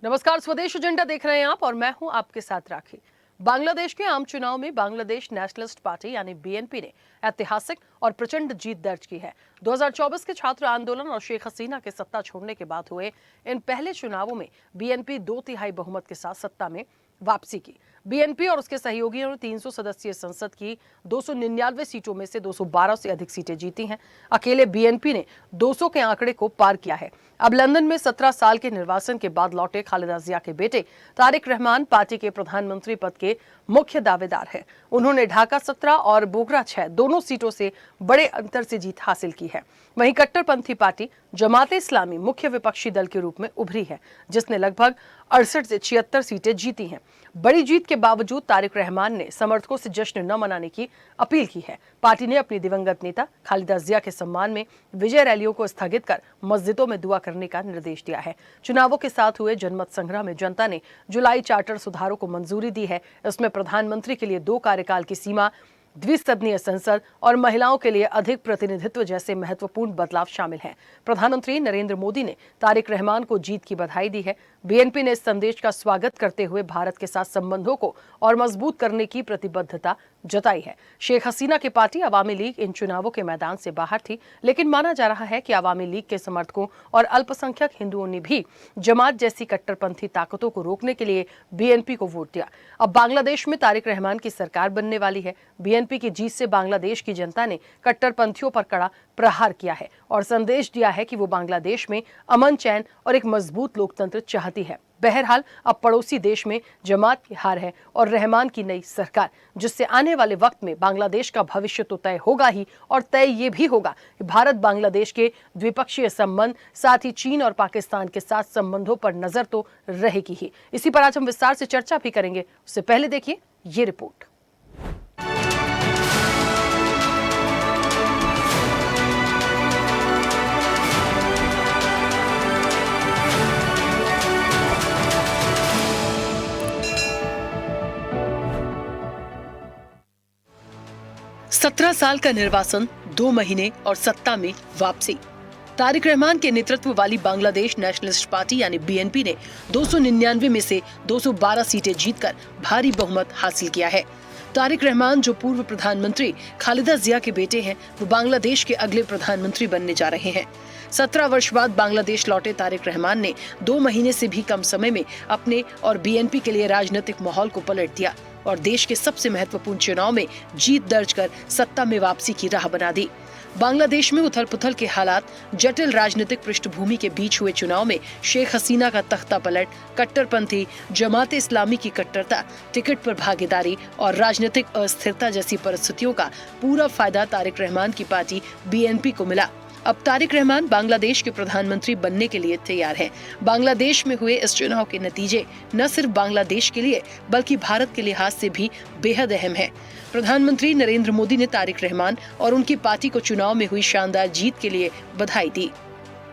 नमस्कार, स्वदेश एजेंडा देख रहे हैं आप और मैं हूं आपके साथ राखी। बांग्लादेश के आम चुनाव में बांग्लादेश नेशनलिस्ट पार्टी यानी बीएनपी ने ऐतिहासिक और प्रचंड जीत दर्ज की है। 2024 के छात्र आंदोलन और शेख हसीना के सत्ता छोड़ने के बाद हुए इन पहले चुनावों में बीएनपी 2/3 बहुमत के साथ सत्ता में वापसी की। बीएनपी और उसके सहयोगियों ने 300 सदस्यीय संसद की 299 सीटों में से 212 से अधिक सीटें जीती हैं। अकेले बीएनपी ने 200 के आंकड़े को पार किया है। अब लंदन में 17 साल के निर्वासन के बाद लौटे खालिदा जिया के बेटे तारिक रहमान पार्टी के प्रधानमंत्री पद के मुख्य दावेदार हैं। उन्होंने ढाका 17 और बोगरा 6 दोनों सीटों से बड़े अंतर से जीत हासिल की है। वहीं कट्टरपंथी पार्टी जमाते इस्लामी मुख्य विपक्षी दल के रूप में उभरी है, जिसने लगभग 68 से 76 सीटें जीती हैं। बड़ी जीत के बावजूद तारिक रहमान ने समर्थकों से जश्न न मनाने की अपील की है। पार्टी ने अपनी दिवंगत नेता खालिदा जिया के सम्मान में विजय रैलियों को स्थगित कर मस्जिदों में दुआ करने का निर्देश दिया है। चुनावों के साथ हुए जनमत संग्रह में जनता ने जुलाई चार्टर सुधारों को मंजूरी दी है। इसमें प्रधानमंत्री के लिए 2 कार्यकाल की सीमा, द्विसदनीय संसद और महिलाओं के लिए अधिक प्रतिनिधित्व जैसे महत्वपूर्ण बदलाव शामिल हैं। प्रधानमंत्री नरेंद्र मोदी ने तारिक रहमान को जीत की बधाई दी है। बीएनपी ने इस संदेश का स्वागत करते हुए भारत के साथ संबंधों को और मजबूत करने की प्रतिबद्धता जताई है। शेख हसीना की पार्टी अवामी लीग इन चुनावों के मैदान से बाहर थी, लेकिन माना जा रहा है कि अवामी लीग के समर्थकों और अल्पसंख्यक हिंदुओं ने भी जमात जैसी कट्टरपंथी ताकतों को रोकने के लिए बीएनपी को वोट दिया। अब बांग्लादेश में तारिक रहमान की सरकार बनने वाली है। बीएनपी की जीत से बांग्लादेश की जनता ने कट्टरपंथियों पर कड़ा प्रहार किया है और संदेश दिया है कि वो बांग्लादेश में अमन, चैन और एक मजबूत लोकतंत्र चाहती है। बहरहाल अब पड़ोसी देश में जमात की हार है और रहमान की नई सरकार, जिससे आने वाले वक्त में बांग्लादेश का भविष्य तो तय होगा ही, और तय ये भी होगा कि भारत बांग्लादेश के द्विपक्षीय संबंध, साथ ही चीन और पाकिस्तान के साथ संबंधों पर नजर तो रहेगी ही। इसी पर आज हम विस्तार से चर्चा भी करेंगे। उससे पहले देखिए ये रिपोर्ट। सत्रह साल का निर्वासन, 2 महीने और सत्ता में वापसी। तारिक रहमान के नेतृत्व वाली बांग्लादेश नेशनलिस्ट पार्टी यानी बीएनपी ने 299 में से 212 सीटें जीतकर भारी बहुमत हासिल किया है। तारिक रहमान, जो पूर्व प्रधानमंत्री खालिदा जिया के बेटे हैं, वो बांग्लादेश के अगले प्रधानमंत्री बनने जा रहे हैं। 17 वर्ष बाद बांग्लादेश लौटे तारिक रहमान ने 2 महीने से भी कम समय में अपने और बीएनपी के लिए राजनीतिक माहौल को पलट दिया और देश के सबसे महत्वपूर्ण चुनाव में जीत दर्ज कर सत्ता में वापसी की राह बना दी। बांग्लादेश में उथल-पुथल के हालात, जटिल राजनीतिक पृष्ठभूमि के बीच हुए चुनाव में शेख हसीना का तख्ता पलट, कट्टरपंथी जमाते इस्लामी की कट्टरता, टिकट पर भागीदारी और राजनीतिक अस्थिरता जैसी परिस्थितियों का पूरा फायदा तारिक रहमान की पार्टी बीएनपी को मिला। अब तारिक रहमान बांग्लादेश के प्रधानमंत्री बनने के लिए तैयार हैं। बांग्लादेश में हुए इस चुनाव के नतीजे न सिर्फ बांग्लादेश के लिए बल्कि भारत के लिहाज से भी बेहद अहम है। प्रधानमंत्री नरेंद्र मोदी ने तारिक रहमान और उनकी पार्टी को चुनाव में हुई शानदार जीत के लिए बधाई दी।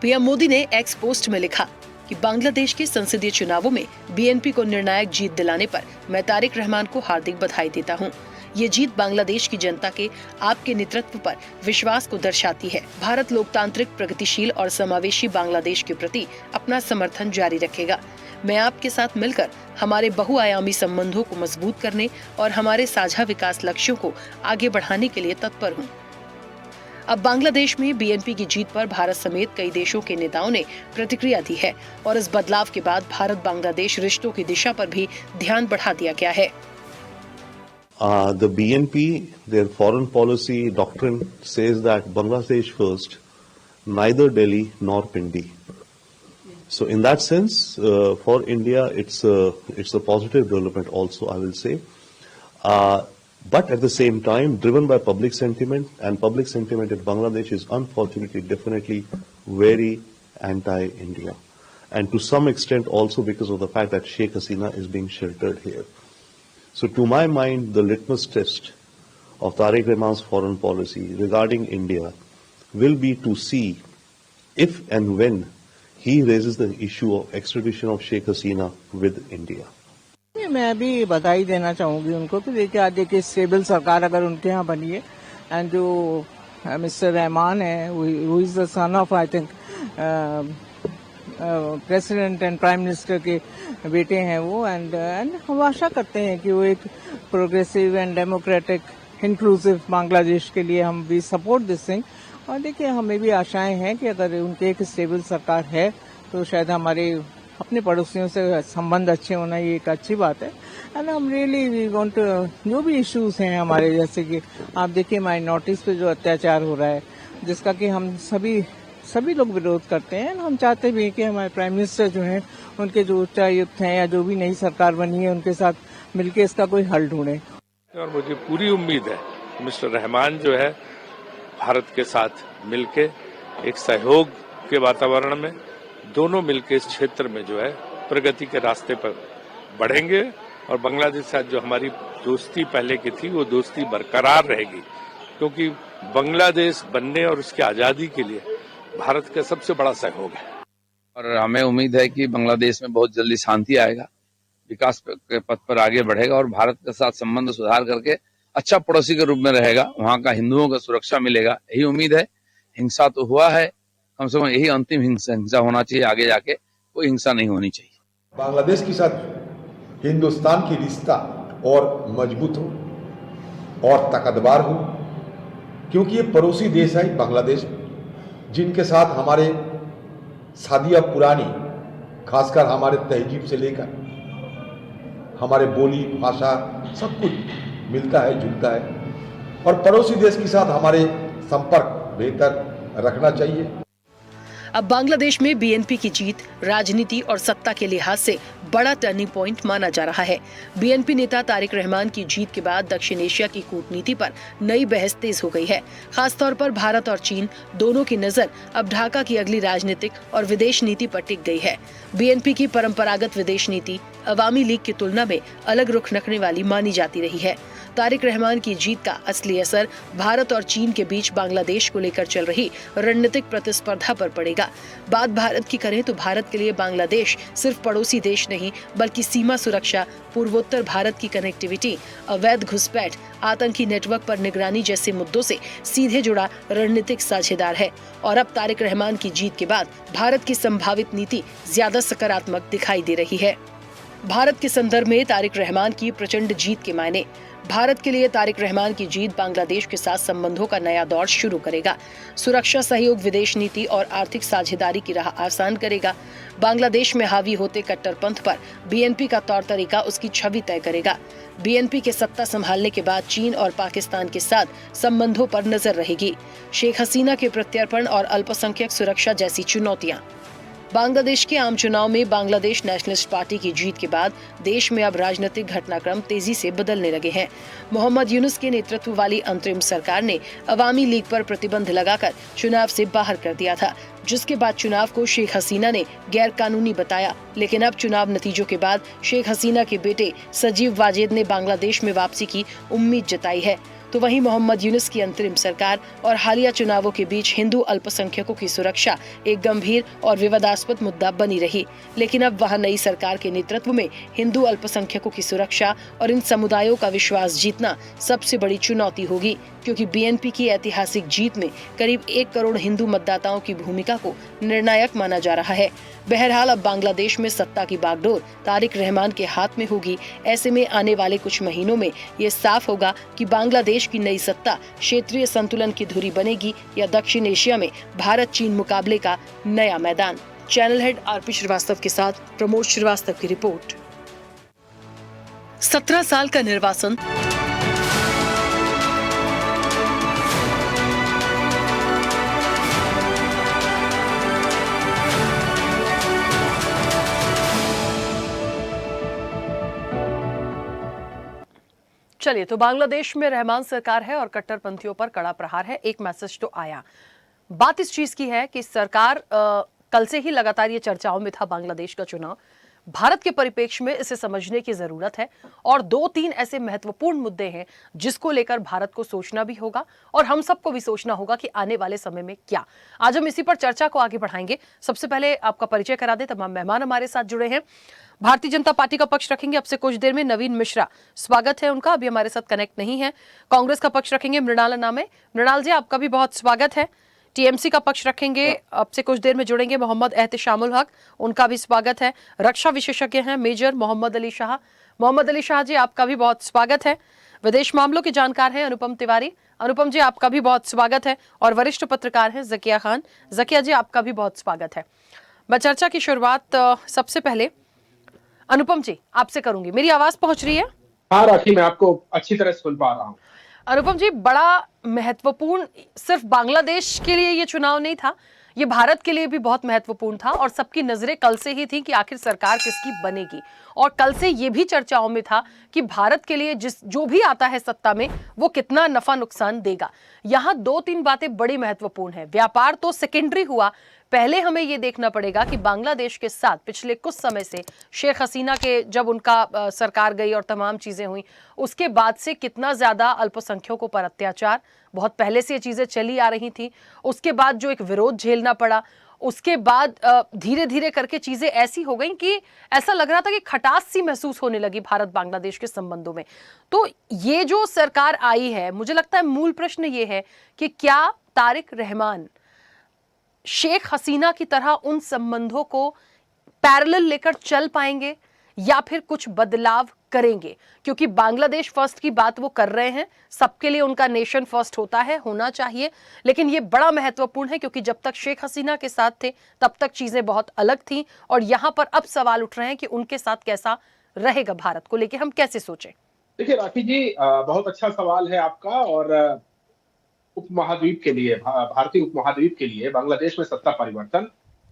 पीएम मोदी ने एक्स पोस्ट में लिखा कि बांग्लादेश के संसदीय चुनावों में बीएनपी को निर्णायक जीत दिलाने पर मैं तारिक रहमान को हार्दिक बधाई देता हूँ। ये जीत बांग्लादेश की जनता के आपके नेतृत्व पर विश्वास को दर्शाती है। भारत लोकतांत्रिक, प्रगतिशील और समावेशी बांग्लादेश के प्रति अपना समर्थन जारी रखेगा। मैं आपके साथ मिलकर हमारे बहुआयामी संबंधों को मजबूत करने और हमारे साझा विकास लक्ष्यों को आगे बढ़ाने के लिए तत्पर हूँ। अब बांग्लादेश में बीएनपी की जीत पर भारत समेत कई देशों के नेताओं ने प्रतिक्रिया दी है और इस बदलाव के बाद भारत बांग्लादेश रिश्तों की दिशा पर भी ध्यान बढ़ा दिया गया है। The BNP, their foreign policy doctrine says that Bangladesh first, neither Delhi nor Pindi. So in that sense, for India, it's a positive development also, I will say. But at the same time, driven by public sentiment, and public sentiment in Bangladesh is unfortunately definitely very anti-India. And to some extent also because of the fact that Sheikh Hasina is being sheltered here. So to my mind, the litmus test of Tariq Rahman's foreign policy regarding India will be to see if and when he raises the issue of extradition of Sheikh Hasina with India. मैं भी बधाई देना चाहूंगी उनको कि देखिए आज देखिए स्टेबल सरकार अगर उनके यहाँ बनी है एंड जो मिस्टर रहमान है, who is the son of I think president and prime minister के बेटे हैं वो, एंड हम आशा करते हैं कि वो एक progressive and democratic inclusive Bangladesh के लिए हम भी सपोर्ट दिस थिंग। और देखिए, हमें भी आशाएं हैं कि अगर उनके एक स्टेबल सरकार है तो शायद हमारे अपने पड़ोसियों से संबंध अच्छे होना ये एक अच्छी बात है। एंड हम रियली वी वांट, जो भी इश्यूज हैं हमारे, जैसे कि आप देखिए माइनॉरिटीज पे जो अत्याचार हो रहा है, जिसका कि हम सभी लोग विरोध करते हैं। हम चाहते भी हैं कि हमारे प्राइम मिनिस्टर जो हैं, उनके जो उच्चायुक्त हैं या जो भी नई सरकार बनी है, उनके साथ मिलकर इसका कोई हल ढूंढे। और मुझे पूरी उम्मीद है मिस्टर रहमान जो है भारत के साथ मिलके एक सहयोग के वातावरण में दोनों मिलके इस क्षेत्र में जो है प्रगति के रास्ते पर बढ़ेंगे और बांग्लादेश के साथ जो हमारी दोस्ती पहले की थी वो दोस्ती बरकरार रहेगी, क्योंकि बांग्लादेश बनने और उसकी आजादी के लिए भारत का सबसे बड़ा सहयोग है। और हमें उम्मीद है कि बांग्लादेश में बहुत जल्दी शांति आएगा, विकास के पथ पर आगे बढ़ेगा और भारत के साथ संबंध सुधार करके अच्छा पड़ोसी के रूप में रहेगा। वहाँ का हिंदुओं को सुरक्षा मिलेगा, यही उम्मीद है। हिंसा तो हुआ है, कम से कम यही अंतिम हिंसा होना चाहिए, आगे जाके कोई हिंसा नहीं होनी चाहिए। बांग्लादेश के साथ हिंदुस्तान की रिश्ता और मजबूत हो और ताकतवर हो, क्योंकि ये पड़ोसी देश है बांग्लादेश, जिनके साथ हमारे सदियां पुरानी, खासकर हमारे तहजीब से लेकर हमारे बोली भाषा सब कुछ मिलता है, जुलता है, और पड़ोसी देश के साथ हमारे संपर्क बेहतर रखना चाहिए। अब बांग्लादेश में बीएनपी की जीत राजनीति और सत्ता के लिहाज से बड़ा टर्निंग पॉइंट माना जा रहा है। बीएनपी नेता तारिक रहमान की जीत के बाद दक्षिण एशिया की कूटनीति पर नई बहस तेज हो गई है। खासतौर पर भारत और चीन दोनों की नजर अब ढाका की अगली राजनीतिक और विदेश नीति पर टिक गई है। बीएनपी की परंपरागत विदेश नीति अवामी लीग की तुलना में अलग रुख रखने वाली मानी जाती रही है। तारिक रहमान की जीत का असली असर भारत और चीन के बीच बांग्लादेश को लेकर चल रही रणनीतिक प्रतिस्पर्धा पर पड़ेगा। बात भारत की करें तो भारत के लिए बांग्लादेश सिर्फ पड़ोसी देश नहीं, बल्कि सीमा सुरक्षा, पूर्वोत्तर भारत की कनेक्टिविटी, अवैध घुसपैठ, आतंकी नेटवर्क पर निगरानी जैसे मुद्दों से सीधे जुड़ा रणनीतिक साझेदार है। और अब तारिक रहमान की जीत के बाद भारत की संभावित नीति ज्यादा सकारात्मक दिखाई दे रही है। भारत के संदर्भ में तारिक रहमान की प्रचंड जीत के मायने। भारत के लिए तारिक रहमान की जीत बांग्लादेश के साथ संबंधों का नया दौर शुरू करेगा। सुरक्षा सहयोग, विदेश नीति और आर्थिक साझेदारी की राह आसान करेगा। बांग्लादेश में हावी होते कट्टरपंथ पर बीएनपी का तौर तरीका उसकी छवि तय करेगा। बीएनपी के सत्ता संभालने के बाद चीन और पाकिस्तान के साथ संबंधों पर नजर रहेगी। शेख हसीना के प्रत्यर्पण और अल्पसंख्यक सुरक्षा जैसी चुनौतियां। बांग्लादेश के आम चुनाव में बांग्लादेश नेशनलिस्ट पार्टी की जीत के बाद देश में अब राजनीतिक घटनाक्रम तेजी से बदलने लगे हैं। मोहम्मद यूनुस के नेतृत्व वाली अंतरिम सरकार ने अवामी लीग पर प्रतिबंध लगाकर चुनाव से बाहर कर दिया था, जिसके बाद चुनाव को शेख हसीना ने गैर कानूनी बताया। लेकिन अब चुनाव नतीजों के बाद शेख हसीना के बेटे सजीव वाजेद ने बांग्लादेश में वापसी की उम्मीद जताई है। तो वहीं मोहम्मद यूनुस की अंतरिम सरकार और हालिया चुनावों के बीच हिंदू अल्पसंख्यकों की सुरक्षा एक गंभीर और विवादास्पद मुद्दा बनी रही। लेकिन अब वहां नई सरकार के नेतृत्व में हिंदू अल्पसंख्यकों की सुरक्षा और इन समुदायों का विश्वास जीतना सबसे बड़ी चुनौती होगी, क्योंकि बीएनपी की ऐतिहासिक जीत में करीब 1 करोड़ हिंदू मतदाताओं की भूमिका को निर्णायक माना जा रहा है। बहरहाल अब बांग्लादेश में सत्ता की बागडोर तारिक रहमान के हाथ में होगी। ऐसे में आने वाले कुछ महीनों में ये साफ होगा कि बांग्लादेश की नई सत्ता क्षेत्रीय संतुलन की धुरी बनेगी या दक्षिण एशिया में भारत चीन मुकाबले का नया मैदान। चैनल हेड आरपी श्रीवास्तव के साथ प्रमोद श्रीवास्तव की रिपोर्ट। 17 साल का निर्वासन, चलिए तो बांग्लादेश में रहमान सरकार है और कट्टरपंथियों पर कड़ा प्रहार है। एक मैसेज तो आया। बात इस चीज की है कि सरकार कल से ही लगातार ये चर्चाओं में था बांग्लादेश का चुनाव। भारत के परिप्रेक्ष्य में इसे समझने की जरूरत है और 2-3 ऐसे महत्वपूर्ण मुद्दे हैं जिसको लेकर भारत को सोचना भी होगा और हम सबको भी सोचना होगा कि आने वाले समय में क्या। आज हम इसी पर चर्चा को आगे बढ़ाएंगे। सबसे पहले आपका परिचय करा दे। तमाम मेहमान हमारे साथ जुड़े हैं। भारतीय जनता पार्टी का पक्ष रखेंगे अब से कुछ देर में नवीन मिश्रा, स्वागत है उनका, अभी हमारे साथ कनेक्ट नहीं है। कांग्रेस का पक्ष रखेंगे मृणाल नामे। मृणाल जी, आपका भी बहुत स्वागत है। टीएमसी का पक्ष रखेंगे। अब से कुछ देर में जुड़ेंगे मोहम्मद एहतिशामुल हक, उनका भी स्वागत है। रक्षा विशेषज्ञ हैं मेजर मोहम्मद अली शाह। मोहम्मद अली शाह जी, आपका भी बहुत स्वागत है। विदेश मामलों के जानकार हैं अनुपम तिवारी। अनुपम जी, आपका भी बहुत स्वागत है। और वरिष्ठ पत्रकार हैं जकिया खान। जकिया जी, आपका भी बहुत स्वागत है। मैं चर्चा की शुरुआत सबसे पहले अनुपम जी आपसे करूंगी। मेरी आवाज पहुंच रही है? हाँ राखी, मैं आपको अच्छी तरह सुन पा रहा हूँ। अनुपम जी, बड़ा महत्वपूर्ण सिर्फ बांग्लादेश के लिए ये चुनाव नहीं था, ये भारत के लिए भी बहुत महत्वपूर्ण था। और सबकी नजरें कल से ही थी कि आखिर सरकार किसकी बनेगी। और कल से ये भी चर्चाओं में था कि भारत के लिए जो भी आता है सत्ता में, वो कितना नफा नुकसान देगा। यहाँ 2-3 बातें बड़ी महत्वपूर्ण है। व्यापार तो सेकेंडरी हुआ, पहले हमें ये देखना पड़ेगा कि बांग्लादेश के साथ पिछले कुछ समय से शेख हसीना के जब उनका सरकार गई और तमाम चीजें हुई, उसके बाद से कितना ज्यादा अल्पसंख्यकों पर अत्याचार, बहुत पहले से ये चीजें चली आ रही थी। उसके बाद जो एक विरोध झेलना पड़ा, उसके बाद धीरे धीरे करके चीजें ऐसी हो गई कि ऐसा लग रहा था कि खटास सी महसूस होने लगी भारत बांग्लादेश के संबंधों में। तो ये जो सरकार आई है, मुझे लगता है मूल प्रश्न ये है कि क्या तारिक रहमान शेख हसीना की तरह उन संबंधों को पैरेलल लेकर चल पाएंगे या फिर कुछ बदलाव करेंगे? क्योंकि बांग्लादेश फर्स्ट की बात वो कर रहे हैं, सबके लिए उनका नेशन फर्स्ट होता है, होना चाहिए, लेकिन ये बड़ा महत्वपूर्ण है क्योंकि जब तक शेख हसीना के साथ थे तब तक चीजें बहुत अलग थीं। और यहां पर अब सवाल उठ रहे हैं कि उनके साथ कैसा रहेगा, भारत को लेकर हम कैसे सोचें? देखिए राखी जी, बहुत अच्छा सवाल है आपका। और उपमहाद्वीप के लिए, भारतीय उपमहाद्वीप के लिए बांग्लादेश में सत्ता परिवर्तन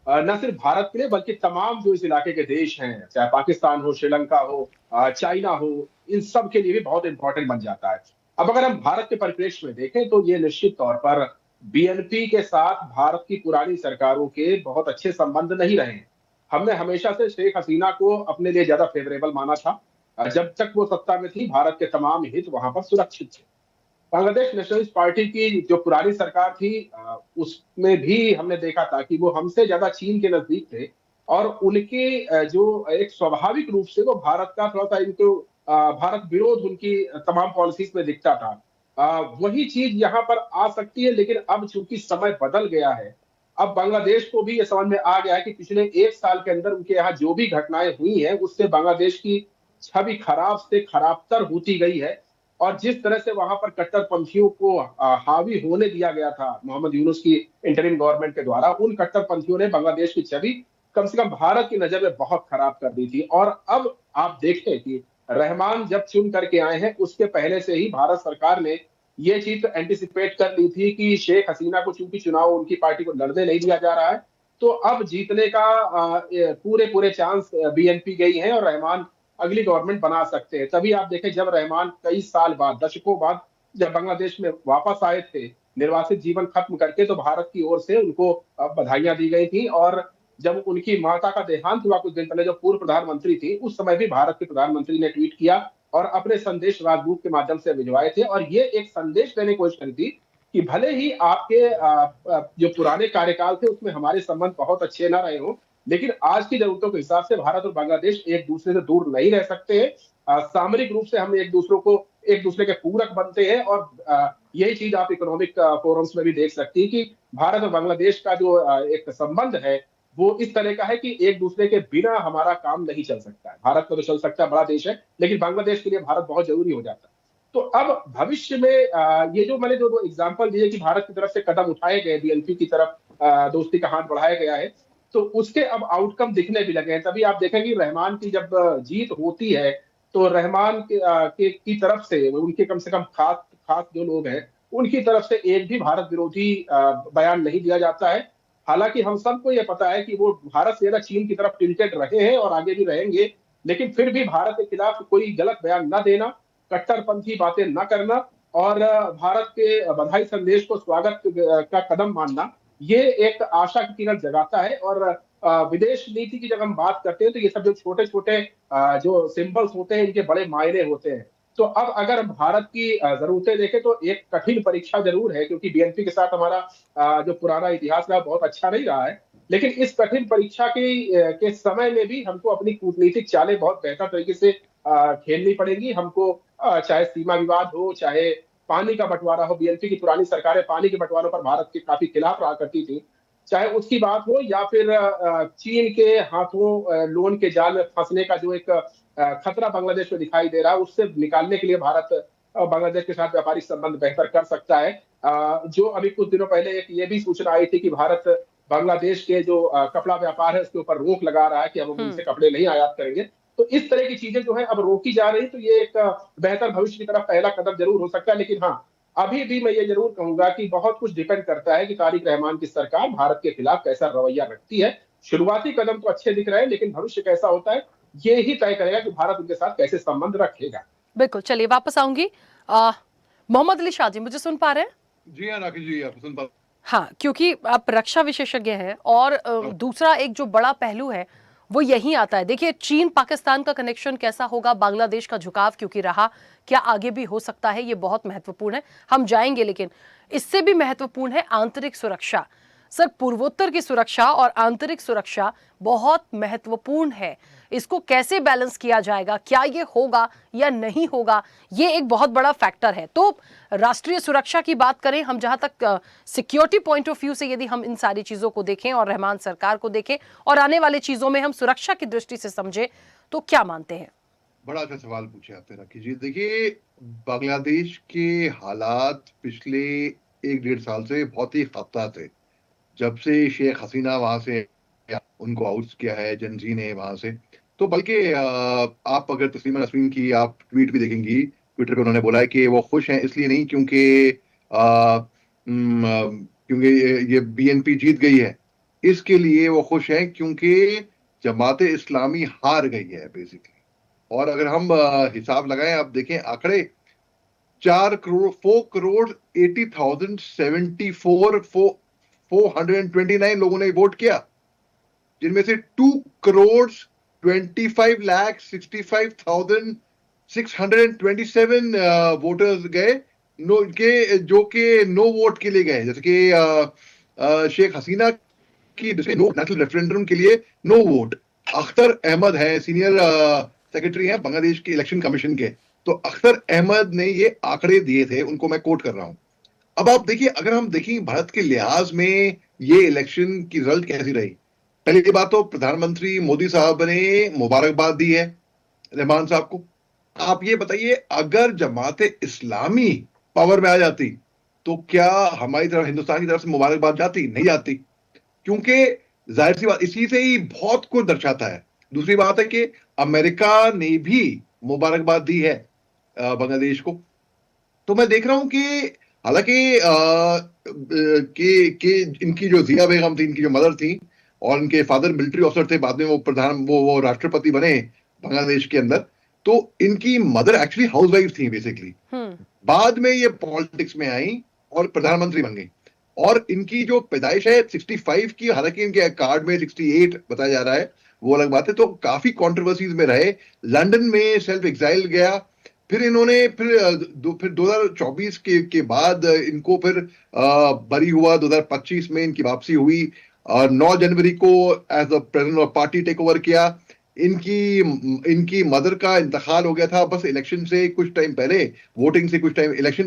न सिर्फ भारत के लिए बल्कि तमाम जो इस इलाके के देश हैं, चाहे पाकिस्तान हो, श्रीलंका हो, चाइना हो, इन सब के लिए भी बहुत इंपॉर्टेंट बन जाता है। अब अगर हम भारत के परिप्रेक्ष्य में देखें तो ये निश्चित तौर पर बीएनपी के साथ भारत की पुरानी सरकारों के बहुत अच्छे संबंध नहीं रहे हैं। हमने हमेशा से शेख हसीना को अपने लिए ज्यादा फेवरेबल माना था। जब तक वो सत्ता में थी, भारत के तमाम हित वहां पर सुरक्षित थे। बांग्लादेश नेशनलिस्ट पार्टी की जो पुरानी सरकार थी, उसमें भी हमने देखा था कि वो हमसे ज्यादा चीन के नजदीक थे। और उनके जो एक स्वाभाविक रूप से वो भारत का थोड़ा सा इनको भारत विरोध उनकी तमाम पॉलिसीज में दिखता था। वही चीज यहाँ पर आ सकती है, लेकिन अब चूंकि समय बदल गया है, अब बांग्लादेश को भी ये समझ में आ गया है कि पिछले 1 साल के अंदर उनके यहाँ जो भी घटनाएं हुई हैं, उससे बांग्लादेश की छवि खराब से खराबतर होती गई है। और जिस तरह से वहां पर कट्टरपंथियों को हावी होने दिया गया था मोहम्मद यूनुस की इंटरिम गवर्नमेंट के द्वारा, उन कट्टरपंथियों ने बांग्लादेश की छवि कम से कम भारत की नजर में बहुत खराब कर दी थी। और अब आप देखें कि रहमान जब चुन करके आए हैं, उसके पहले से ही भारत सरकार ने ये चीज तो एंटिसिपेट कर ली थी कि शेख हसीना को चूंकि चुनाव उनकी पार्टी को लड़ने नहीं दिया जा रहा है, तो अब जीतने का पूरे पूरे चांस बीएनपी गई है और रहमान अगली गवर्नमेंट बना सकते हैं। तभी आप देखें, जब रहमान कई साल बाद, दशकों बाद जब बांग्लादेश में वापस आए थे निर्वासित जीवन खत्म करके, तो भारत की ओर से उनको बधाइयां दी गई थी। और जब उनकी माता का देहांत हुआ कुछ दिन पहले, जो पूर्व प्रधानमंत्री थी, उस समय भी भारत के प्रधानमंत्री ने ट्वीट किया और अपने संदेश राजदूत के माध्यम से भिजवाए थे। और ये एक संदेश देने की कोशिश करी थी कि भले ही आपके जो पुराने कार्यकाल थे उसमें हमारे संबंध बहुत अच्छे ना रहे हों, लेकिन आज की जरूरतों के हिसाब से भारत और बांग्लादेश एक दूसरे से दूर नहीं रह सकते हैं। सामरिक रूप से हम एक दूसरे के पूरक बनते हैं। और यही चीज आप इकोनॉमिक फोरम्स में भी देख सकती है कि भारत और बांग्लादेश का जो एक संबंध है, वो इस तरह का है कि एक दूसरे के बिना हमारा काम नहीं चल सकता है। भारत का तो चल सकता है, बड़ा देश है, लेकिन बांग्लादेश के लिए भारत बहुत जरूरी हो जाता है। तो अब भविष्य में ये जो मैंने जो एग्जाम्पल दिए कि भारत की तरफ से कदम उठाए गए, बीएनपी की तरफ दोस्ती का हाथ बढ़ाया गया है, तो उसके अब आउटकम दिखने भी लगे हैं। तभी आप देखेंगे रहमान की जब जीत होती है, तो रहमान की तरफ से उनके कम से कम खास जो लोग हैं, उनकी तरफ से एक भी भारत विरोधी बयान नहीं दिया जाता है। हालांकि हम सबको ये पता है कि वो भारत से ज्यादा चीन की तरफ टिल्टेड रहे हैं और आगे भी रहेंगे, लेकिन फिर भी भारत के खिलाफ कोई गलत बयान न देना, कट्टरपंथी बातें न करना और भारत के बधाई संदेश को स्वागत का कदम मानना, ये एक आशा की किरण जगाता है। और विदेश नीति की जब हम बात करते हैं, तो ये सब जो छोटे छोटे जो सिंबल्स होते हैं, इनके बड़े मायने होते हैं। तो अब अगर भारत की जरूरतें देखें, तो एक कठिन परीक्षा जरूर है, क्योंकि बीएनपी के साथ हमारा जो पुराना इतिहास रहा बहुत अच्छा नहीं रहा है। लेकिन इस कठिन परीक्षा के समय में भी हमको अपनी कूटनीतिक चालें बहुत बेहतर तरीके से खेलनी पड़ेंगी। हमको चाहे सीमा विवाद हो, चाहे पानी का बंटवारा हो, बीएनपी की पुरानी सरकारें पानी के बंटवारों पर भारत के काफी खिलाफ रहा करती थी, चाहे उसकी बात हो या फिर चीन के हाथों लोन के जाल में फंसने का जो एक खतरा बांग्लादेश में दिखाई दे रहा है, उससे निकालने के लिए भारत बांग्लादेश के साथ व्यापारिक संबंध बेहतर कर सकता है। जो अभी कुछ दिनों पहले एक ये भी सूचना आई थी कि भारत बांग्लादेश के जो कपड़ा व्यापार है उसके ऊपर रोक लगा रहा है कि अब हम उनसे कपड़े नहीं आयात करेंगे। तो इस तरह की चीजें जो है अब रोकी जा रही, तो ये एक बेहतर भविष्य की तरफ पहला कदम जरूर हो सकता है। लेकिन हाँ, अभी भी मैं ये जरूर कहूंगा कि बहुत कुछ डिपेंड करता है कि तारिक रहमान की सरकार भारत के खिलाफ कैसा रवैया रखती है। शुरुआती कदम तो अच्छे दिख रहे हैं, लेकिन भविष्य कैसा होता है ये ही तय करेगा कि भारत उनके साथ कैसे संबंध रखेगा। बिल्कुल, चलिए वापस आऊंगी। मोहम्मद अली शाह जी, मुझे सुन पा रहे हैं? जी हाँ राखी जी, आप सुन पा। हाँ, क्योंकि आप रक्षा विशेषज्ञ हैं और दूसरा एक जो बड़ा पहलू है वो यही आता है। देखिए, चीन पाकिस्तान का कनेक्शन कैसा होगा, बांग्लादेश का झुकाव क्योंकि रहा, क्या आगे भी हो सकता है, ये बहुत महत्वपूर्ण है। हम जाएंगे, लेकिन इससे भी महत्वपूर्ण है आंतरिक सुरक्षा। सर, पूर्वोत्तर की सुरक्षा और आंतरिक सुरक्षा बहुत महत्वपूर्ण है। इसको कैसे बैलेंस किया जाएगा, क्या ये होगा या नहीं होगा, ये एक बहुत बड़ा फैक्टर है। तो राष्ट्रीय सुरक्षा की बात करें हम, जहां तक सिक्योरिटी पॉइंट ऑफ व्यू से यदि हम इन सारी चीजों को देखें और रहमान सरकार को देखें और आने वाले चीजों में हम सुरक्षा की दृष्टि से समझें, तो क्या मानते हैं? बड़ा अच्छा सवाल पूछे आपने राखी जी। देखिए, बांग्लादेश के हालात पिछले 1-1.5 साल से बहुत ही खतरा थे। जब से शेख हसीना वहां से उनको आउट किया है जनजी ने वहां से, तो बल्कि आप अगर तस्लीमा नसरीन की आप ट्वीट भी देखेंगी, ट्विटर पे उन्होंने बोला है कि वो खुश हैं इसलिए नहीं क्योंकि ये बीएनपी जीत गई है, इसके लिए वो खुश हैं क्योंकि जमाते इस्लामी हार गई है बेसिकली। और अगर हम हिसाब लगाएं, आप देखें आंकड़े, 4,80,074,429 लोगों ने वोट किया, जिनमें से 2,25,65,627 वोटर्स गए नो के, जो कि नो वोट के लिए गए। जैसे कि शेख हसीना की नो नेशनल रेफरेंडम के लिए नो वोट। अख्तर अहमद है, सीनियर सेक्रेटरी हैं बांग्लादेश के इलेक्शन कमीशन के, तो अख्तर अहमद ने ये आंकड़े दिए थे, उनको मैं कोट कर रहा हूं। अब आप देखिए, अगर हम देखें भारत के लिहाज में ये इलेक्शन की रिजल्ट कैसी रही। पहली बात तो प्रधानमंत्री मोदी साहब ने मुबारकबाद दी है रहमान साहब को। आप ये बताइए, अगर जमाते इस्लामी पावर में आ जाती तो क्या हमारी तरफ, हिंदुस्तान की तरफ से मुबारकबाद जाती? नहीं जाती, क्योंकि जाहिर सी बात, इसी से ही बहुत कुछ दर्शाता है। दूसरी बात है कि अमेरिका ने भी मुबारकबाद दी है बांग्लादेश को। तो मैं देख रहा हूं कि हालांकि कि इनकी जो जिया बेगम थी, इनकी जो मदर थी, और इनके फादर मिलिट्री ऑफिसर थे, बाद में वो राष्ट्रपति बने बांग्लादेश के अंदर, तो इनकी मदर एक्चुअली हाउसवाइफ थी बेसिकली। बाद में ये पॉलिटिक्स में आई और प्रधानमंत्री बन गई। और इनकी जो पैदाइश है 65 की, हालांकि इनके कार्ड में 68 बताया जा रहा है, वो अलग बात है। तो काफी कंट्रोवर्सीज में रहे, लंदन में सेल्फ एग्जाइल गया, फिर इन्होंने फिर 2024 के बाद इनको फिर बरी हुआ, 2025 में इनकी वापसी हुई और 9 जनवरी को as a president of party take over किया। इनकी मदर का इंतकाल हो गया था बस इलेक्शन से कुछ टाइम पहले, इलेक्शन से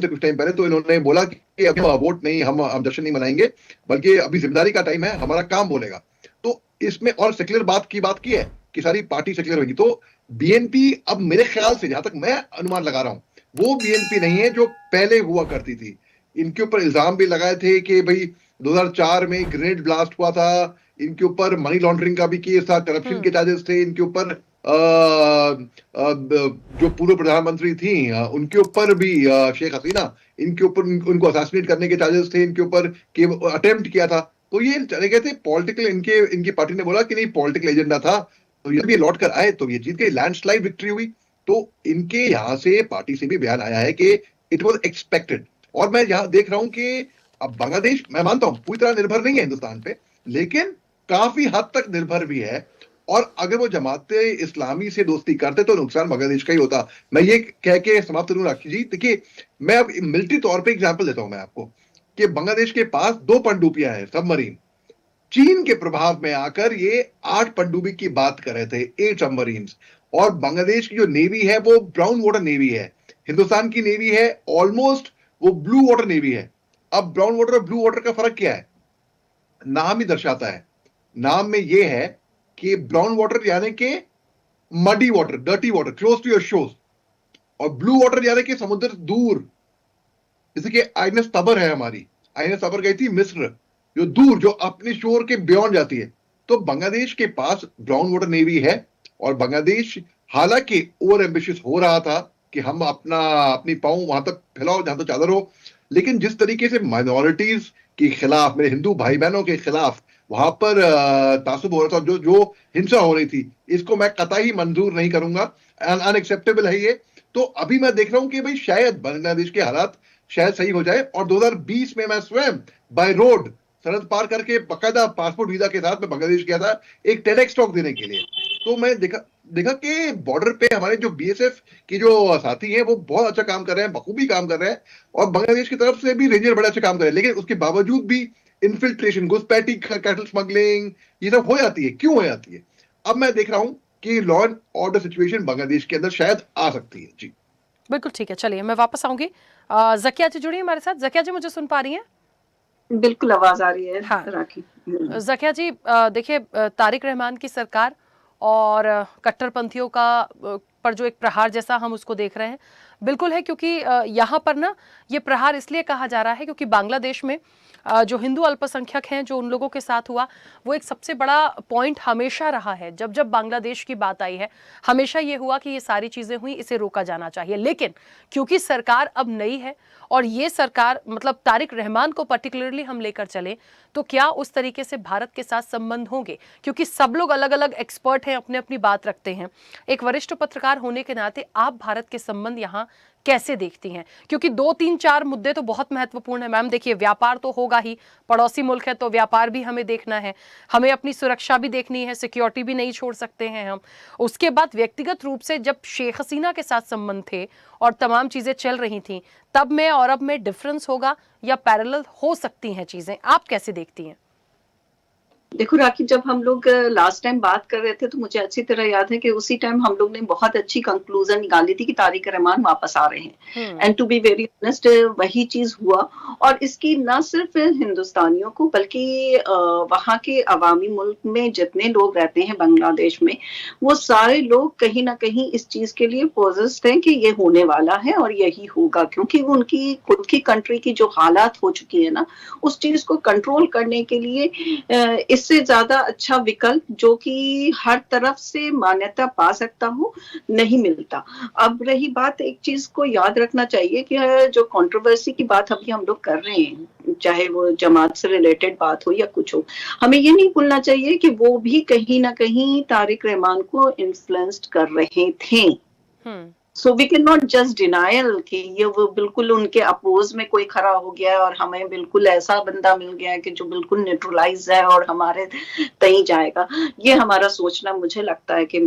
कुछ टाइम पहले। तो इन्होंने बोला कि अब वोट नहीं, हम जश्न नहीं मनाएंगे, बल्कि अभी जिम्मेदारी का टाइम है, हमारा काम बोलेगा। तो इसमें और सेक्युलर बात की है कि सारी पार्टी सेक्युलर होगी। तो बीएनपी अब मेरे ख्याल से, जहां तक मैं अनुमान लगा रहा हूं, वो बीएनपी नहीं है जो पहले हुआ करती थी। इनके ऊपर इल्जाम भी लगाए थे कि भाई 2004 में ग्रेनेड ब्लास्ट हुआ था, इनके ऊपर मनी लॉन्ड्रिंग का भी केस था, करप्शन के चार्जेस थे इनके ऊपर। जो पूर्व प्रधानमंत्री थी उनके ऊपर भी, शेख हसीना, इनके ऊपर उनको असैसिनेट करने के चार्जेस थे इनके ऊपर, अटेम्प्ट किया था। तो ये चले गए थे पॉलिटिकल, इनकी पार्टी ने बोला कि नहीं पॉलिटिकल एजेंडा था, तो ये भी लौट कर आए, तो ये जीत गए, लैंडस्लाइड विक्ट्री हुई। तो इनके यहां से पार्टी से भी बयान आया है कि इट वाज एक्सपेक्टेड। और मैं यहां देख रहा हूं कि अब बांग्लादेश, मैं मानता हूं पूरी तरह निर्भर नहीं है हिंदुस्तान पे, लेकिन काफी हद तक निर्भर भी है। और अगर वो जमाते इस्लामी से दोस्ती करते तो नुकसान बांग्लादेश का ही होता। मैं ये कह के समाप्त करूं राखी जी, देखिए मैं अब मिलिट्री तौर पे एग्जांपल देता हूं मैं आपको कि बांग्लादेश के पास 2 पनडुब्बियां हैं सबमरीन। चीन के प्रभाव में आकर ये 8 पनडुब्बी की बात कर रहे थे, 8 सबमरीन्स। और बांग्लादेश की जो नेवी है वो ब्राउन वाटर नेवी है, हिंदुस्तान की नेवी है ऑलमोस्ट वो ब्लू वाटर नेवी है। अब ब्राउन वाटर और ब्लू वाटर का फर्क क्या है? नाम ही दर्शाता है। नाम में ये है कि ब्राउन वाटर यानी कि muddy water, dirty water, close to your shores, और ब्लू वाटर यानी कि समुद्र दूर, जैसे कि आईएनएस तबर है हमारी। आईएनएस तबर गई थी मिस्र, जो दूर, जो अपने शोर के बियॉन्ड जाती है। तो बांग्लादेश के पास ब्राउन वाटर नेवी है, और बांग्लादेश हालांकि ओवर एम्बिशियस हो रहा था कि हम अपनी पाँव वहां तक फैलाओ जहां तक चादर हो, लेकिन जिस तरीके से माइनॉरिटीज के खिलाफ, मेरे हिंदू भाई बहनों के खिलाफ वहां पर तासुब हो रहा था, जो हिंसा हो रही थी, इसको मैं कतई मंजूर नहीं करूंगा। अनएक्सेप्टेबल है ये। तो अभी मैं देख रहा हूं कि भाई शायद बांग्लादेश के हालात शायद सही हो जाए, और 2020 में मैं स्वयं बाय रोड सरहद पार करके बकायदा पासपोर्ट वीजा के साथ मैं बांग्लादेश गया था एक टेडेक्स टॉक देने के लिए। तो मैं देखा कि बॉर्डर पे हमारे जो बीएसएफ के जो साथी हैं वो बहुत अच्छा काम कर रहे हैं, बखूबी काम कर रहे हैं, और बांग्लादेश की तरफ से भी रेंजर बड़े अच्छे काम कर रहे हैं। लेकिन उसके बावजूद भी इन्फिल्ट्रेशन, घुसपैठी, कैटल स्मगलिंग, ये सब हो जाती है। क्यों हो जाती है? अब मैं देख रहा हूं कि law and order situation Bangladesh के अंदर शायद आ सकती है। जी बिल्कुल ठीक है, चलिए मैं वापस आऊंगी। जकिया जी जुड़ी हमारे साथ। जकिया जी मुझे सुन पा रही हैं? बिल्कुल आवाज आ रही है। हाँ। राखी, जकिया जी, देखिए, तारिक रहमान की सरकार और कट्टरपंथियों का पर जो एक प्रहार जैसा हम उसको देख रहे हैं, बिल्कुल है, क्योंकि यहाँ पर ना ये प्रहार इसलिए कहा जा रहा है क्योंकि बांग्लादेश में जो हिंदू अल्पसंख्यक हैं, जो उन लोगों के साथ हुआ, वो एक सबसे बड़ा पॉइंट हमेशा रहा है। जब जब बांग्लादेश की बात आई है, हमेशा ये हुआ कि ये सारी चीज़ें हुई, इसे रोका जाना चाहिए। लेकिन क्योंकि सरकार अब नई है, और ये सरकार, मतलब तारिक रहमान को पर्टिकुलरली हम लेकर चले, तो क्या उस तरीके से भारत के साथ संबंध होंगे? क्योंकि सब लोग अलग अलग एक्सपर्ट हैं, अपने अपनी बात रखते हैं। एक वरिष्ठ पत्रकार होने के नाते आप भारत के संबंध यहाँ कैसे देखती हैं? क्योंकि 2, 3, 4 मुद्दे तो बहुत महत्वपूर्ण है मैम। देखिए, व्यापार तो होगा ही, पड़ोसी मुल्क है तो व्यापार भी हमें देखना है, हमें अपनी सुरक्षा भी देखनी है, सिक्योरिटी भी नहीं छोड़ सकते हैं हम। उसके बाद व्यक्तिगत रूप से जब शेख हसीना के साथ संबंध थे और तमाम चीजें चल रही थी, तब में और अब में डिफरेंस होगा या पैरेलल हो सकती हैं चीजें? आप कैसे देखती हैं? देखो राखी, जब हम लोग लास्ट टाइम बात कर रहे थे तो मुझे अच्छी तरह याद है कि उसी टाइम हम लोग ने बहुत अच्छी कंक्लूजन निकाली थी कि तारिक रहमान वापस आ रहे हैं। And to be very honest, वही चीज हुआ। और इसकी न सिर्फ हिंदुस्तानियों को बल्कि वहां के अवामी मुल्क में जितने लोग रहते हैं बांग्लादेश में, वो सारे लोग कहीं ना कहीं इस चीज के लिए पोजेस्ड हैं कि ये होने वाला है और यही होगा, क्योंकि उनकी खुद की कंट्री की जो हालात हो चुकी है ना, उस चीज को कंट्रोल करने के लिए इससे ज्यादा अच्छा विकल्प जो कि हर तरफ से मान्यता पा सकता हो नहीं मिलता। अब रही बात, एक चीज को याद रखना चाहिए कि जो कंट्रोवर्सी की बात अभी हम लोग कर रहे हैं, चाहे वो जमात से रिलेटेड बात हो या कुछ हो, हमें ये नहीं भूलना चाहिए कि वो भी कहीं ना कहीं तारिक रहमान को इन्फ्लुएंस्ड कर रहे थे। So we can not just denial कि ये वो बिल्कुल उनके अपोज में कोई खड़ा हो गया है और हमें बिल्कुल ऐसा बंदा मिल गया है कि जो बिल्कुल न्यूट्रलाइज है और हमारे तय जाएगा। ये हमारा सोचना, मुझे लगता है कि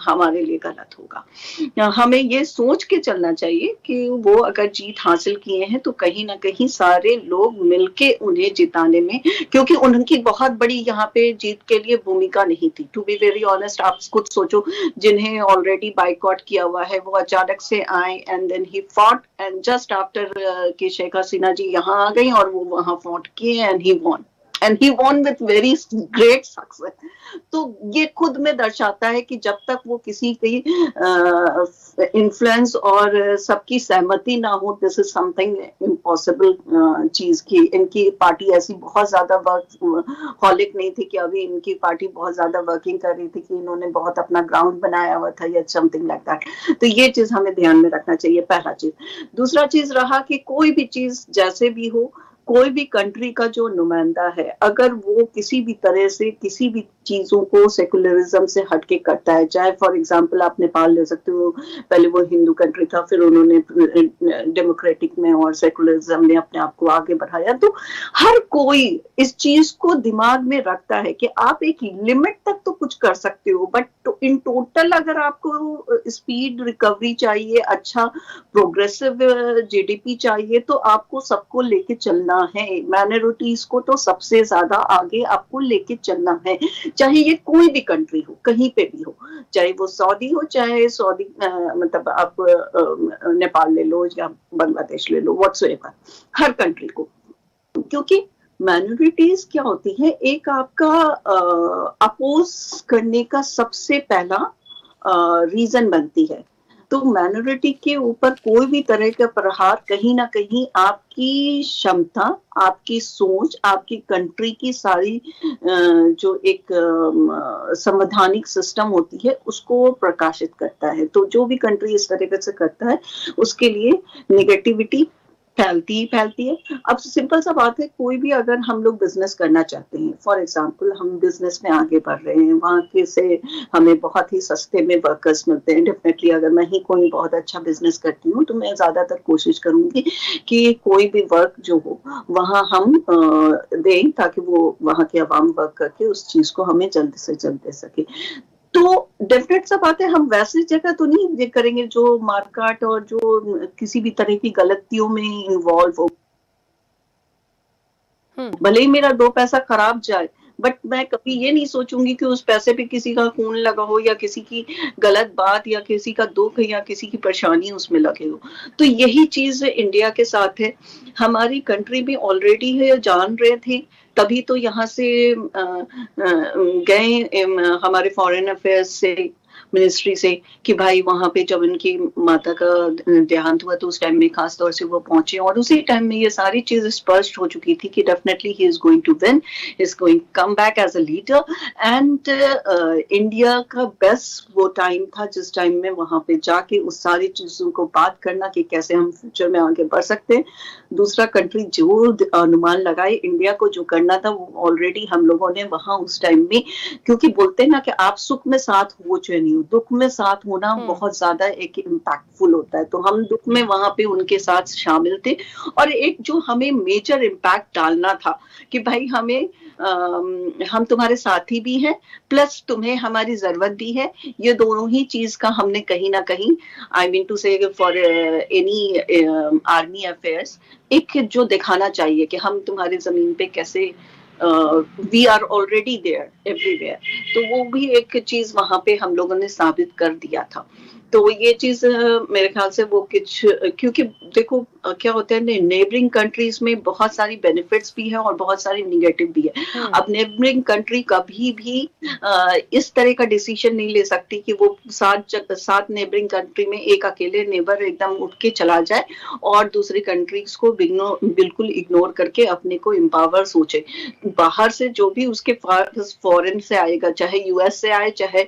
हमारे लिए गलत होगा। हमें ये सोच के चलना चाहिए कि वो अगर जीत हासिल किए हैं तो कहीं ना कहीं सारे लोग मिलके उन्हें जिताने में, क्योंकि उनकी बहुत बड़ी यहाँ पे जीत के लिए भूमिका नहीं थी। टू बी वेरी ऑनेस्ट, आप खुद सोचो, जिन्हें ऑलरेडी बाइकआउट किया हुआ है वो अचानक से आए and then he fought, and just after कि शेख हसीना जी यहाँ आ गई और वो वहां फॉट किए and he won, and he won with very great success. तो ये खुद में दर्शाता है कि जब तक वो किसी की इन्फ्लुएंस और सबकी सहमति ना हो, दिस इज समथिंग इम्पॉसिबल चीज की। इनकी पार्टी ऐसी बहुत ज्यादा वर्क हॉलिक नहीं थी कि अभी इनकी पार्टी बहुत ज्यादा वर्किंग कर रही थी कि इन्होंने बहुत अपना ग्राउंड बनाया हुआ था या समथिंग लाइक दैट। तो ये चीज हमें ध्यान में रखना चाहिए, पहला चीज। दूसरा चीज रहा कि कोई भी चीज जैसे भी हो, कोई भी कंट्री का जो नुमाइंदा है, अगर वो किसी भी तरह से किसी भी चीजों को सेकुलरिज्म से हटके करता है, चाहे फॉर एग्जांपल आप नेपाल ले सकते हो, पहले वो हिंदू कंट्री था, फिर उन्होंने डेमोक्रेटिक में और सेकुलरिज्म में अपने आप को आगे बढ़ाया। तो हर कोई इस चीज को दिमाग में रखता है कि आप एक लिमिट तक तो कुछ कर सकते हो, बट इन टोटल अगर आपको स्पीड रिकवरी चाहिए, अच्छा प्रोग्रेसिव जीडीपी चाहिए, तो आपको सबको लेके चलना है, माइनॉरिटीज को तो सबसे ज्यादा आगे आपको लेके चलना है, चाहे ये कोई भी कंट्री हो, कहीं पे भी हो, चाहे वो सऊदी हो, चाहे सऊदी मतलब आप नेपाल ले लो या बांग्लादेश ले लो, व्हाटसोएवर, हर कंट्री को। क्योंकि माइनॉरिटीज क्या होती है, एक आपका अपोज करने का सबसे पहला रीजन बनती है। तो माइनॉरिटी के ऊपर कोई भी तरह का प्रहार कहीं ना कहीं आपकी क्षमता, आपकी सोच, आपकी कंट्री की सारी जो एक संवैधानिक सिस्टम होती है उसको प्रकाशित करता है। तो जो भी कंट्री इस तरीके से करता है उसके लिए नेगेटिविटी फैलती है। अब सिंपल सा बात है, कोई भी अगर हम लोग बिजनेस करना चाहते हैं, फॉर एग्जांपल हम बिजनेस में आगे बढ़ रहे हैं, वहां के से हमें बहुत ही सस्ते में वर्कर्स मिलते हैं। डेफिनेटली अगर मैं ही कोई बहुत अच्छा बिजनेस करती हूँ तो मैं ज्यादातर कोशिश करूंगी कि कोई भी वर्क जो हो वहां हम दें, ताकि वो वहां के अवाम वर्क करके उस चीज को हमें जल्द से जल्द दे सके। तो डेफिनेट सा बात है, हम वैसी जगह तो नहीं करेंगे जो मारकाट और जो किसी भी तरह की गलतियों में इन्वॉल्व हो। भले ही मेरा 2 पैसा खराब जाए, बट मैं कभी ये नहीं सोचूंगी कि उस पैसे पे किसी का खून लगा हो या किसी की गलत बात या किसी का दुख या किसी की परेशानी उसमें लगे हो। तो यही चीज इंडिया के साथ है, हमारी कंट्री में ऑलरेडी है, जान रहे थे तभी तो यहाँ से गए हमारे फॉरेन अफेयर्स से, मिनिस्ट्री से, कि भाई वहां पे जब उनकी माता का देहांत हुआ तो उस टाइम में खास तौर से वो पहुंचे, और उसी टाइम में ये सारी चीज स्पष्ट हो चुकी थी कि definitely he is going to win, is going come back as a leader. And India का बेस्ट वो टाइम था जिस टाइम में वहां पे जाके उस सारी चीजों को बात करना कि कैसे हम फ्यूचर में आगे बढ़ सकते हैं। दूसरा कंट्री जो अनुमान लगाए, इंडिया को जो करना था वो ऑलरेडी हम लोगों ने वहां उस टाइम में, क्योंकि बोलते हैं ना कि आप सुख में साथ हो चाहे नहीं हो, दुख में साथ होना बहुत ज्यादा एक इम्पैक्टफुल होता है। तो हम दुख में वहां पे उनके साथ शामिल थे, और एक जो हमें मेजर इम्पैक्ट डालना था कि भाई हमें हम तुम्हारे साथी भी हैं, प्लस तुम्हें हमारी जरूरत भी है। ये दोनों ही चीज का हमने कहीं ना कहीं, आई मीन टू से फॉर एनी आर्मी अफेयर्स, एक जो दिखाना चाहिए कि हम तुम्हारी जमीन पे कैसे we are already there everywhere. तो वो भी एक चीज वहां पे हम लोगों ने साबित कर दिया था। तो ये चीज मेरे ख्याल से वो कुछ, क्योंकि देखो क्या होता है, नेबरिंग कंट्रीज में बहुत सारी बेनिफिट्स भी है और बहुत सारी निगेटिव भी है। अब नेबरिंग कंट्री कभी भी इस तरह का डिसीजन नहीं ले सकती कि वो सात नेबरिंग कंट्री में एक अकेले नेबर एकदम उठ के चला जाए और दूसरी कंट्रीज को बिल्कुल इग्नोर करके अपने को एम्पावर सोचे। बाहर से जो भी उसके फॉरेन से आएगा, चाहे यूएस से आए, चाहे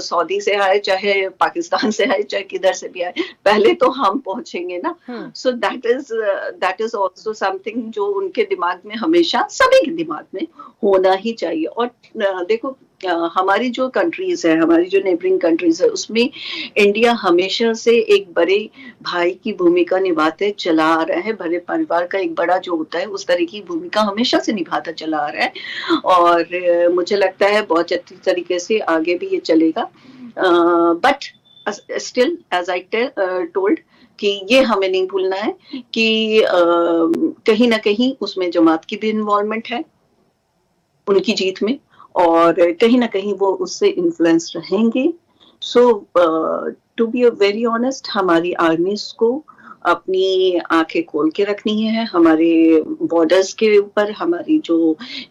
सऊदी से आए, चाहे पाकिस्तान से आए, चाहे किधर से भी आए, पहले तो हम पहुंचेंगे ना। So that is also something जो उनके दिमाग में, हमेशा सभी के दिमाग में होना ही चाहिए। और देखो हमारी जो कंट्रीज है, हमारी जो नेबरिंग कंट्रीज है, उसमें इंडिया हमेशा से एक बड़े भाई की भूमिका निभाते चला आ रहा है। बड़े परिवार का एक बड़ा जो होता है उस तरह की भूमिका हमेशा से निभाता चला आ रहा है, और मुझे लगता है बहुत अच्छी तरीके से आगे भी ये चलेगा। But still as I told कि ये हमें नहीं भूलना है कि कहीं ना कहीं उसमें जमात की भी इन्वॉल्वमेंट है उनकी जीत में, और कहीं ना कहीं वो उससे इन्फ्लुएंस रहेंगे। सो टू बी वेरी ऑनेस्ट, हमारी आर्मीज को अपनी आंखें खोल के रखनी है। हमारे बॉर्डर्स के ऊपर हमारी जो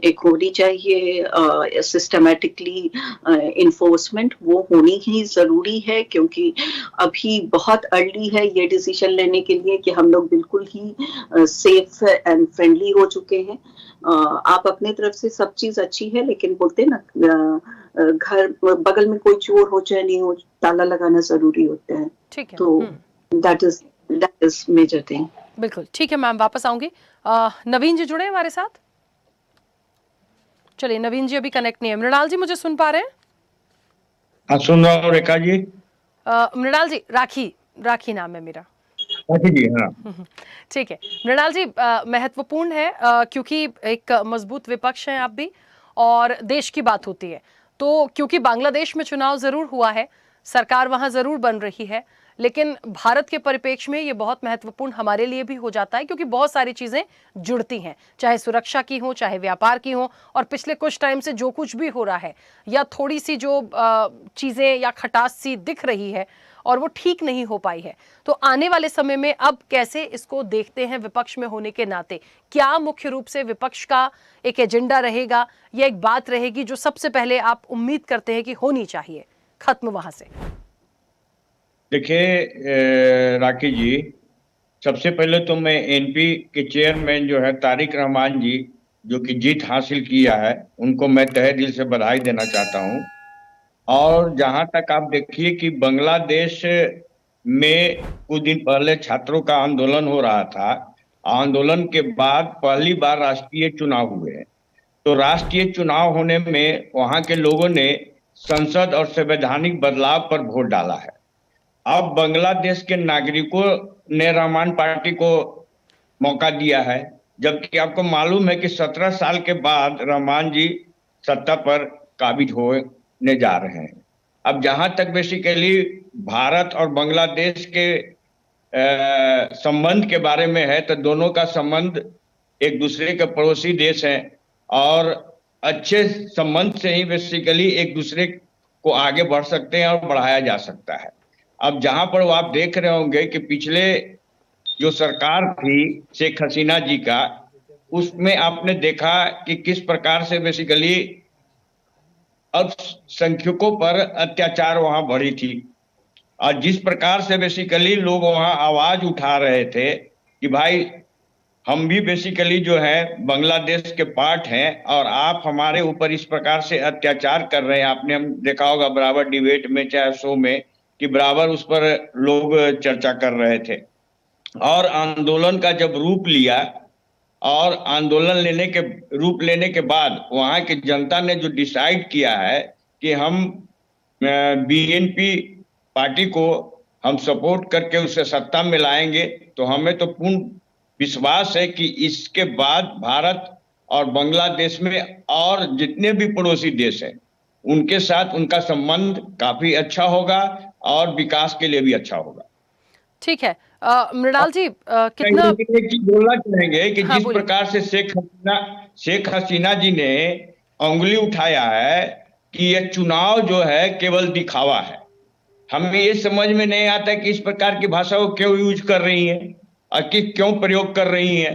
एक होनी चाहिए सिस्टमेटिकली इन्फोर्समेंट, वो होनी ही जरूरी है, क्योंकि अभी बहुत अर्ली है ये डिसीजन लेने के लिए कि हम लोग बिल्कुल ही सेफ एंड फ्रेंडली हो चुके हैं। आप अपने तरफ से सब चीज अच्छी है, लेकिन बोलते ना घर बगल में कोई चोर हो चाहे नहीं हो, ताला लगाना जरूरी होता है। ठीक है। तो दैट इज मेजर थिंग। बिल्कुल ठीक है मैम, वापस आऊंगी। नवीन जी जुड़े हमारे साथ। चलिए, नवीन जी अभी कनेक्ट नहीं है। मृणाल जी मुझे सुन पा रहे हैं? हाँ, सुन रहा हूँ रेखा जी। मृणाल जी, राखी नाम है मेरा। जी हाँ, ठीक है मृणाल जी, महत्वपूर्ण है क्योंकि एक मजबूत विपक्ष है आप भी, और देश की बात होती है। तो क्योंकि बांग्लादेश में चुनाव जरूर हुआ है, सरकार वहां जरूर बन रही है, लेकिन भारत के परिप्रेक्ष्य में ये बहुत महत्वपूर्ण हमारे लिए भी हो जाता है, क्योंकि बहुत सारी चीजें जुड़ती हैं, चाहे सुरक्षा की हो, चाहे व्यापार की हो। और पिछले कुछ टाइम से जो कुछ भी हो रहा है, या थोड़ी सी जो चीजें या खटास सी दिख रही है और वो ठीक नहीं हो पाई है, तो आने वाले समय में अब कैसे इसको देखते हैं विपक्ष में होने के नाते? क्या मुख्य रूप से विपक्ष का एक एजेंडा रहेगा या एक बात रहेगी जो सबसे पहले आप उम्मीद करते हैं कि होनी चाहिए खत्म वहां से? देखिए राखी जी, सबसे पहले तो मैं एनपी के चेयरमैन जो है तारिक रहमान जी, जो कि जीत हासिल किया है, उनको मैं तहे दिल से बधाई देना चाहता हूं। और जहां तक आप देखिए कि बांग्लादेश में कुछ दिन पहले छात्रों का आंदोलन हो रहा था, आंदोलन के बाद पहली बार राष्ट्रीय चुनाव हुए। तो राष्ट्रीय चुनाव होने में वहां के लोगों ने संसद और संवैधानिक बदलाव पर वोट डाला है। अब बांग्लादेश के नागरिकों ने रहमान पार्टी को मौका दिया है, जबकि आपको मालूम है कि 17 साल के बाद रहमान जी सत्ता पर काबिज होने जा रहे हैं। अब जहां तक बेसिकली भारत और बांग्लादेश के संबंध के बारे में है, तो दोनों का संबंध एक दूसरे के पड़ोसी देश हैं और अच्छे संबंध से ही बेसिकली एक दूसरे को आगे बढ़ सकते हैं और बढ़ाया जा सकता है। अब जहां पर वो आप देख रहे होंगे कि पिछले जो सरकार थी शेख हसीना जी का, उसमें आपने देखा कि किस प्रकार से बेसिकली अल्पसंख्यकों पर अत्याचार वहां बढ़ी थी, और जिस प्रकार से बेसिकली लोग वहां आवाज उठा रहे थे कि भाई हम भी बेसिकली जो है बांग्लादेश के पार्ट हैं और आप हमारे ऊपर इस प्रकार से अत्याचार कर रहे हैं। आपने हम देखा होगा बराबर डिबेट में चाहे शो में कि बराबर उस पर लोग चर्चा कर रहे थे। और आंदोलन का जब रूप लिया और आंदोलन रूप लेने के बाद वहां की जनता ने जो डिसाइड किया है कि हम बीएनपी पार्टी को हम सपोर्ट करके उसे सत्ता में लाएंगे, तो हमें तो पूर्ण विश्वास है कि इसके बाद भारत और बांग्लादेश में और जितने भी पड़ोसी देश हैं उनके साथ उनका संबंध काफी अच्छा होगा और विकास के लिए भी अच्छा होगा। ठीक है मृणाल जी, कितना एक चीज बोलना चाहेंगे कि हाँ, जिस प्रकार से शेख हसीना जी ने उंगली उठाया है कि यह चुनाव जो है केवल दिखावा है, हमें ये समझ में नहीं आता कि इस प्रकार की भाषा को क्यों यूज कर रही है और कि क्यों प्रयोग कर रही है।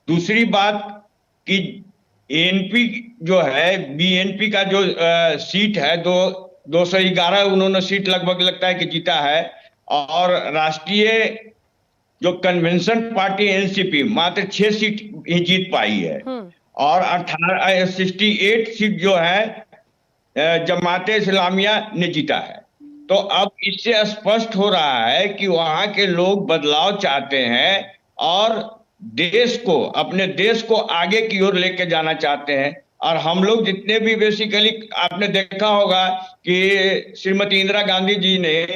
दूसरी बात कि एनपी जो है, बीएनपी का जो सीट है 211 उन्होंने सीट लगभग लगता है कि जीता है, और राष्ट्रीय जो कन्वेंशन पार्टी एनसीपी मात्र 6 सीट ही जीत पाई है, और 68 सीट जो है जमाते इस्लामिया ने जीता है। तो अब इससे स्पष्ट हो रहा है कि वहां के लोग बदलाव चाहते हैं और अपने देश को आगे की ओर लेके जाना चाहते हैं। और हम लोग जितने भी बेसिकली आपने देखा होगा कि श्रीमती इंदिरा गांधी जी ने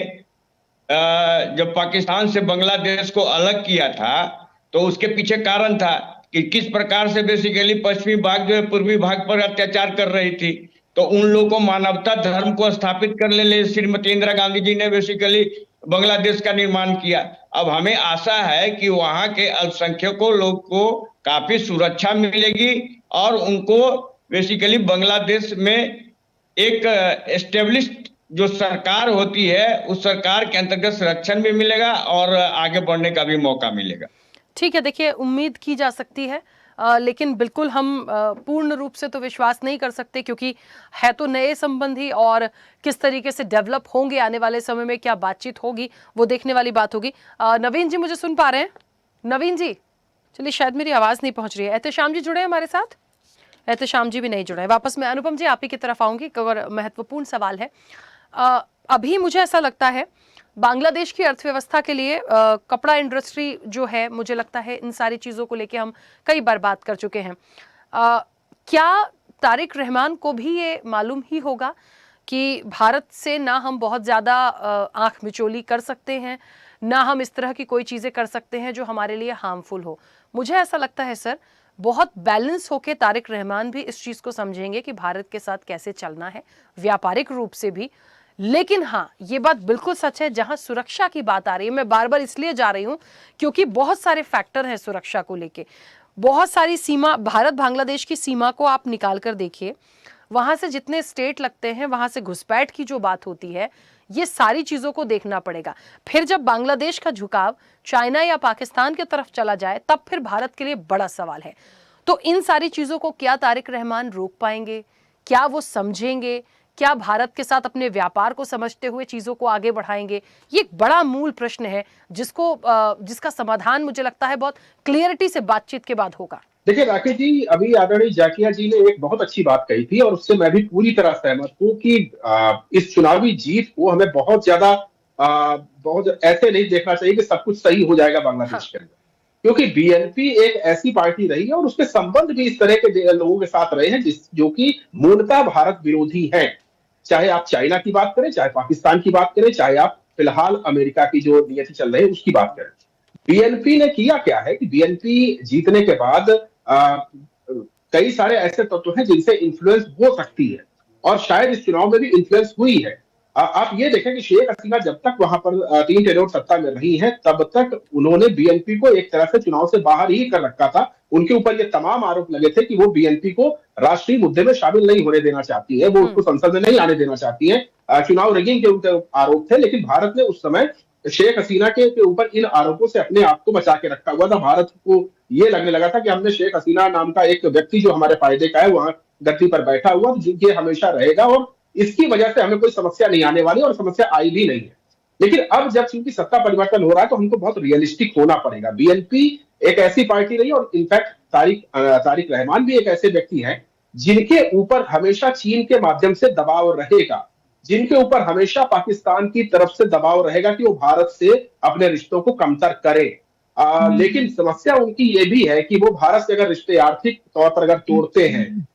जब पाकिस्तान से बांग्लादेश को अलग किया था, तो उसके पीछे कारण था कि किस प्रकार से बेसिकली पश्चिमी भाग जो है पूर्वी भाग पर अत्याचार कर रही थी। तो उन लोगों को मानवता धर्म को स्थापित करने लिए श्रीमती इंदिरा गांधी जी ने बेसिकली बांग्लादेश का निर्माण किया। अब हमें आशा है कि वहां के अल्पसंख्यकों लोग को काफी सुरक्षा मिलेगी और उनको बेसिकली बांग्लादेश में एक एस्टेब्लिश्ड जो सरकार होती है उस सरकार के अंतर्गत संरक्षण भी मिलेगा और आगे बढ़ने का भी मौका मिलेगा। ठीक है, देखिए उम्मीद की जा सकती है, लेकिन बिल्कुल हम पूर्ण रूप से तो विश्वास नहीं कर सकते, क्योंकि है तो नए संबंधी और किस तरीके से डेवलप होंगे आने वाले समय में, क्या बातचीत होगी वो देखने वाली बात होगी। नवीन जी मुझे सुन पा रहे हैं? नवीन जी, चलिए शायद मेरी आवाज़ नहीं पहुंच रही है। एहतेशाम जी जुड़े हैं हमारे साथ? एहतेशाम जी भी नहीं जुड़े हैं। वापस मैं अनुपम जी आप ही की तरफ आऊँगी, और महत्वपूर्ण सवाल है। अभी मुझे ऐसा लगता है बांग्लादेश की अर्थव्यवस्था के लिए कपड़ा इंडस्ट्री जो है, मुझे लगता है इन सारी चीज़ों को लेके हम कई बार बात कर चुके हैं। क्या तारिक रहमान को भी ये मालूम ही होगा कि भारत से ना हम बहुत ज़्यादा आँख मिचोली कर सकते हैं, ना हम इस तरह की कोई चीज़ें कर सकते हैं जो हमारे लिए हार्मफुल हो? मुझे ऐसा लगता है सर, बहुत बैलेंस होके तारिक रहमान भी इस चीज़ को समझेंगे कि भारत के साथ कैसे चलना है, व्यापारिक रूप से भी, लेकिन हाँ, ये बात बिल्कुल सच है, जहां सुरक्षा की बात आ रही है, मैं बार बार इसलिए जा रही हूं क्योंकि बहुत सारे फैक्टर हैं सुरक्षा को लेके। बहुत सारी सीमा, भारत बांग्लादेश की सीमा को आप निकाल कर देखिए, वहां से जितने स्टेट लगते हैं, वहां से घुसपैठ की जो बात होती है, ये सारी चीजों को देखना पड़ेगा। फिर जब बांग्लादेश का झुकाव चाइना या पाकिस्तान की तरफ चला जाए, तब फिर भारत के लिए बड़ा सवाल है। तो इन सारी चीजों को क्या तारिक रहमान रोक पाएंगे? क्या वो समझेंगे? क्या भारत के साथ अपने व्यापार को समझते हुए चीजों को आगे बढ़ाएंगे? ये एक बड़ा मूल प्रश्न है जिसका समाधान मुझे लगता है बहुत क्लियरिटी से बातचीत के बाद होगा। देखिए राकेश जी, अभी आदरणीय जाकिया जी ने एक बहुत अच्छी बात कही थी और उससे मैं भी पूरी तरह सहमत हूँ कि इस चुनावी जीत को हमें बहुत ऐसे नहीं देखना चाहिए कि सब कुछ सही हो जाएगा बांग्लादेश के अंदर, क्योंकि बीएनपी एक ऐसी पार्टी रही है और उसके संबंध भी इस तरह के लोगों के साथ रहे हैं जो कि मूलतः भारत विरोधी हैं। चाहे आप चाइना की बात करें, चाहे पाकिस्तान की बात करें, चाहे आप फिलहाल अमेरिका की जो नीति चल रही है उसकी बात करें। बीएनपी ने किया क्या है कि बीएनपी जीतने के बाद कई सारे ऐसे तत्व हैं जिनसे इन्फ्लुएंस हो सकती है और शायद इस चुनाव में भी इन्फ्लुएंस हुई है। आप ये देखें कि शेख हसीना जब तक वहां पर 3 टेन्योर सत्ता में रही हैं, तब तक उन्होंने बीएनपी को एक तरह से चुनाव से बाहर ही कर रखा था। उनके ऊपर ये तमाम आरोप लगे थे कि वो बीएनपी को राष्ट्रीय मुद्दे में शामिल नहीं होने देना चाहती है, वो उसको संसद में नहीं आने देना चाहती है। चुनाव रिगिंग के उनके आरोप थे, लेकिन भारत ने उस समय शेख हसीना के ऊपर इन आरोपों से अपने आप को बचा के रखा हुआ था। भारत को ये लगने लगा था कि हमने शेख हसीना नाम का एक व्यक्ति जो हमारे फायदे का है वहां गद्दी पर बैठा हुआ, ये हमेशा रहेगा और इसकी वजह से हमें कोई समस्या नहीं आने वाली और समस्या आई भी नहीं है। लेकिन अब जब चूंकि सत्ता परिवर्तन हो रहा है तो हमको बहुत रियलिस्टिक होना पड़ेगा। बीएनपी एक ऐसी पार्टी रही और इनफैक्ट तारिक रहमान भी एक ऐसे व्यक्ति हैं जिनके ऊपर हमेशा चीन के माध्यम से दबाव रहेगा, जिनके ऊपर हमेशा पाकिस्तान की तरफ से दबाव रहेगा कि वो भारत से अपने रिश्तों को कमतर करे। लेकिन समस्या उनकी ये भी है कि वो भारत से अगर रिश्ते आर्थिक तौर पर अगर तोड़ते हैं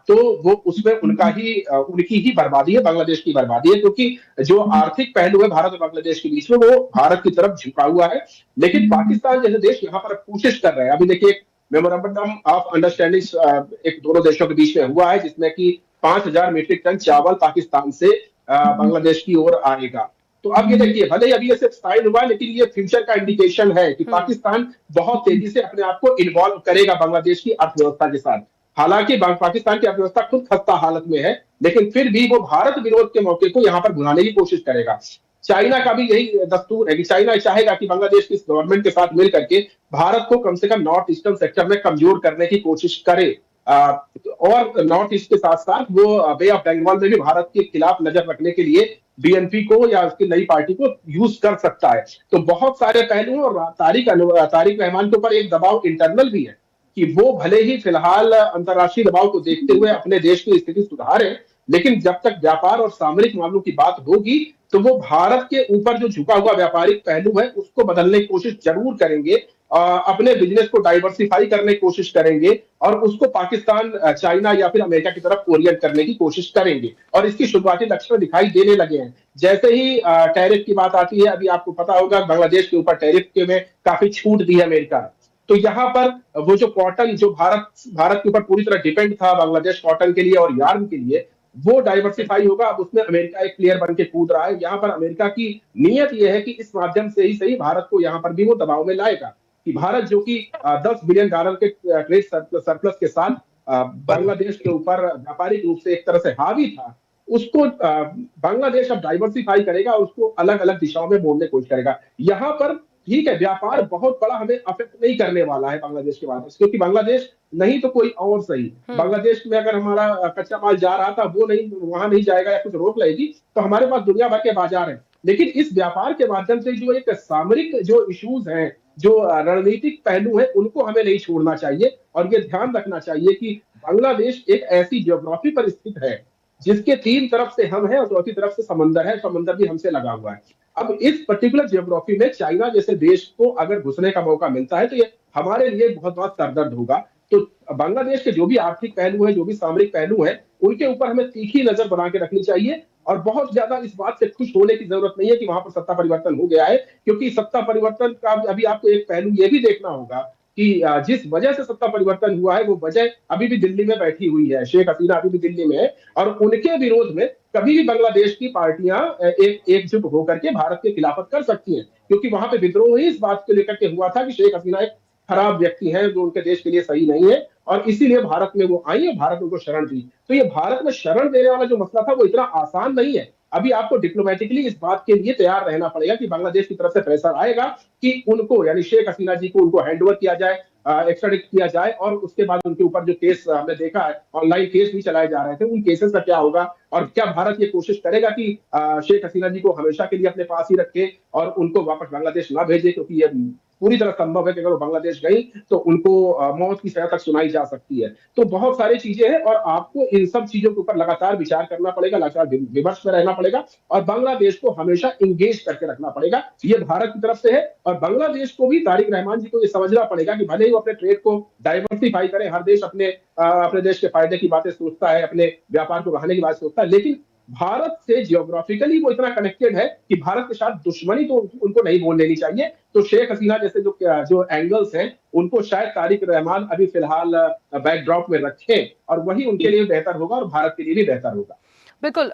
तो वो उसमें उनकी ही बर्बादी है, बांग्लादेश की बर्बादी है, क्योंकि जो आर्थिक पहलू है भारत और बांग्लादेश के बीच में वो भारत की तरफ झुका हुआ है। लेकिन पाकिस्तान जैसे देश यहाँ पर कोशिश कर रहे हैं। अभी देखिए मेमोरेंडम ऑफ अंडरस्टैंडिंग एक दोनों देशों के बीच में हुआ है जिसमें कि 5,000 मीट्रिक टन चावल पाकिस्तान से बांग्लादेश की ओर आएगा। तो अब ये देखिए, भले ही अभी ये सिर्फ साइन हुआ, लेकिन ये फ्यूचर का इंडिकेशन है कि पाकिस्तान बहुत तेजी से अपने आप को इन्वॉल्व करेगा बांग्लादेश की अर्थव्यवस्था के साथ। हालांकि पाकिस्तान की अर्थव्यवस्था खुद खस्ता हालत में है, लेकिन फिर भी वो भारत विरोध के मौके को यहाँ पर भुनाने की कोशिश करेगा। चाइना का भी यही दस्तूर है कि चाइना चाहेगा कि बांग्लादेश की गवर्नमेंट के साथ मिल करके भारत को कम से कम नॉर्थ ईस्टर्न सेक्टर में कमजोर करने की कोशिश करे। और नॉर्थ ईस्ट के साथ साथ वो बे ऑफ बंगाल में भी भारत के खिलाफ नजर रखने के लिए बीएनपी को या उसकी नई पार्टी को यूज कर सकता है। तो बहुत सारे पहलू हैं और तारिक रहमान के ऊपर एक दबाव इंटरनल भी है कि वो भले ही फिलहाल अंतर्राष्ट्रीय दबाव को देखते हुए अपने देश की स्थिति सुधारे, लेकिन जब तक व्यापार और सामरिक मामलों की बात होगी तो वो भारत के ऊपर जो झुका हुआ व्यापारिक पहलू है उसको बदलने की कोशिश जरूर करेंगे, अपने बिजनेस को डाइवर्सिफाई करने की कोशिश करेंगे और उसको पाकिस्तान, चाइना या फिर अमेरिका की तरफ ओरिएंट करने की कोशिश करेंगे। और इसकी शुरुआती लक्षण दिखाई देने लगे हैं। जैसे ही टैरिफ की बात आती है, अभी आपको पता होगा बांग्लादेश के ऊपर टैरिफ के में काफी छूट दी है अमेरिका ने। तो यहाँ पर वो जो कॉटन जो भारत के ऊपर पूरी तरह डिपेंड था बांग्लादेश कॉटन के लिए और यार्न के लिए, वो डाइवर्सिफाई होगा। अब उसमें अमेरिका एक प्लेयर बन के कूद रहा है। यहाँ पर अमेरिका की नीयत यह है कि इस माध्यम से ही सही भारत को यहाँ पर भी वो दबाव में लाएगा कि भारत जो कि $10 बिलियन के ट्रेड सरप्लस के साथ बांग्लादेश के ऊपर व्यापारिक रूप से एक तरह से हावी था, उसको बांग्लादेश अब डाइवर्सिफाई करेगा और उसको अलग अलग दिशाओं में मोड़ने की कोशिश करेगा। यहाँ पर ठीक है, व्यापार बहुत बड़ा हमें अफेक्ट नहीं करने वाला है बांग्लादेश के बाद, क्योंकि बांग्लादेश नहीं तो कोई और सही, बांग्लादेश में अगर हमारा कच्चा माल जा रहा था वो नहीं वहां नहीं जाएगा या कुछ रोक लेगी तो हमारे पास दुनिया भर के बाजार हैं। लेकिन इस व्यापार के माध्यम से जो एक सामरिक जो इश्यूज हैं, जो रणनीतिक पहलू हैं, उनको हमें नहीं छोड़ना चाहिए और ये ध्यान रखना चाहिए कि बांग्लादेश एक ऐसी ज्योग्राफी पर स्थित है जिसके 3 तरफ से हम हैं और चौथी तरफ से समंदर है, समंदर भी हमसे लगा हुआ है। अब इस पर्टिकुलर ज्योग्राफी में चाइना जैसे देश को अगर घुसने का मौका मिलता है तो ये हमारे लिए बहुत बहुत सरदर्द होगा। तो बांग्लादेश के जो भी आर्थिक पहलू है, जो भी सामरिक पहलू है, उनके ऊपर हमें तीखी नजर बना के रखनी चाहिए और बहुत ज्यादा इस बात से खुश होने की जरूरत नहीं है कि वहां पर सत्ता परिवर्तन हो गया है, क्योंकि सत्ता परिवर्तन का अभी आपको एक पहलू ये भी देखना होगा कि जिस वजह से सत्ता परिवर्तन हुआ है वो वजह अभी भी दिल्ली में बैठी हुई है, शेख हसीना अभी भी दिल्ली में है, और उनके विरोध में कभी भी बांग्लादेश की पार्टियां एकजुट होकर के भारत की खिलाफत कर सकती हैं, क्योंकि वहां पे विद्रोह ही इस बात को लेकर के हुआ था कि शेख हसीना एक खराब व्यक्ति है जो उनके देश के लिए सही नहीं है, और इसीलिए भारत में वो आई और भारत उनको शरण दी। तो ये भारत में शरण देने वाला जो मसला था वो इतना आसान नहीं है। अभी आपको डिप्लोमेटिकली इस बात के लिए तैयार रहना पड़ेगा कि बांग्लादेश की तरफ से प्रेशर आएगा कि उनको, यानी शेख हसीना जी को, उनको हैंडओवर किया जाए, एक्स्ट्राडिट किया जाए, और उसके बाद उनके ऊपर जो केस हमने देखा है, ऑनलाइन केस भी चलाए जा रहे थे, उन केसेस का क्या होगा, और क्या भारत ये कोशिश करेगा कि शेख हसीना जी को हमेशा के लिए अपने पास ही रखे और उनको वापस बांग्लादेश ना भेजे, क्योंकि ये पूरी तरह संभव है कि अगर वो बांग्लादेश गई तो उनको मौत की सजा तक सुनाई जा सकती है। तो बहुत सारी चीजें हैं और आपको इन सब चीजों के ऊपर लगातार विचार करना पड़ेगा, लगातार विमर्श में रहना पड़ेगा, और बांग्लादेश को हमेशा इंगेज करके रखना पड़ेगा। ये भारत की तरफ से है, और बांग्लादेश को भी, तारिक रहमान जी को ये समझना पड़ेगा कि भले ही वो अपने ट्रेड को डाइवर्सिफाई करें, हर देश अपने देश के फायदे की बातें सोचता है, अपने व्यापार को बढ़ाने की बात सोचता है, लेकिन भारत से जियोग्राफिकली वो इतना कनेक्टेड है कि भारत के साथ दुश्मनी तो उनको नहीं बोल लेनी चाहिए। तो शेख हसीना जैसे जो एंगल्स हैं उनको शायद तारिक रहमान अभी फिलहाल बैकड्रॉप में रखें, और वही उनके लिए बेहतर होगा और भारत के लिए भी बेहतर होगा। बिल्कुल।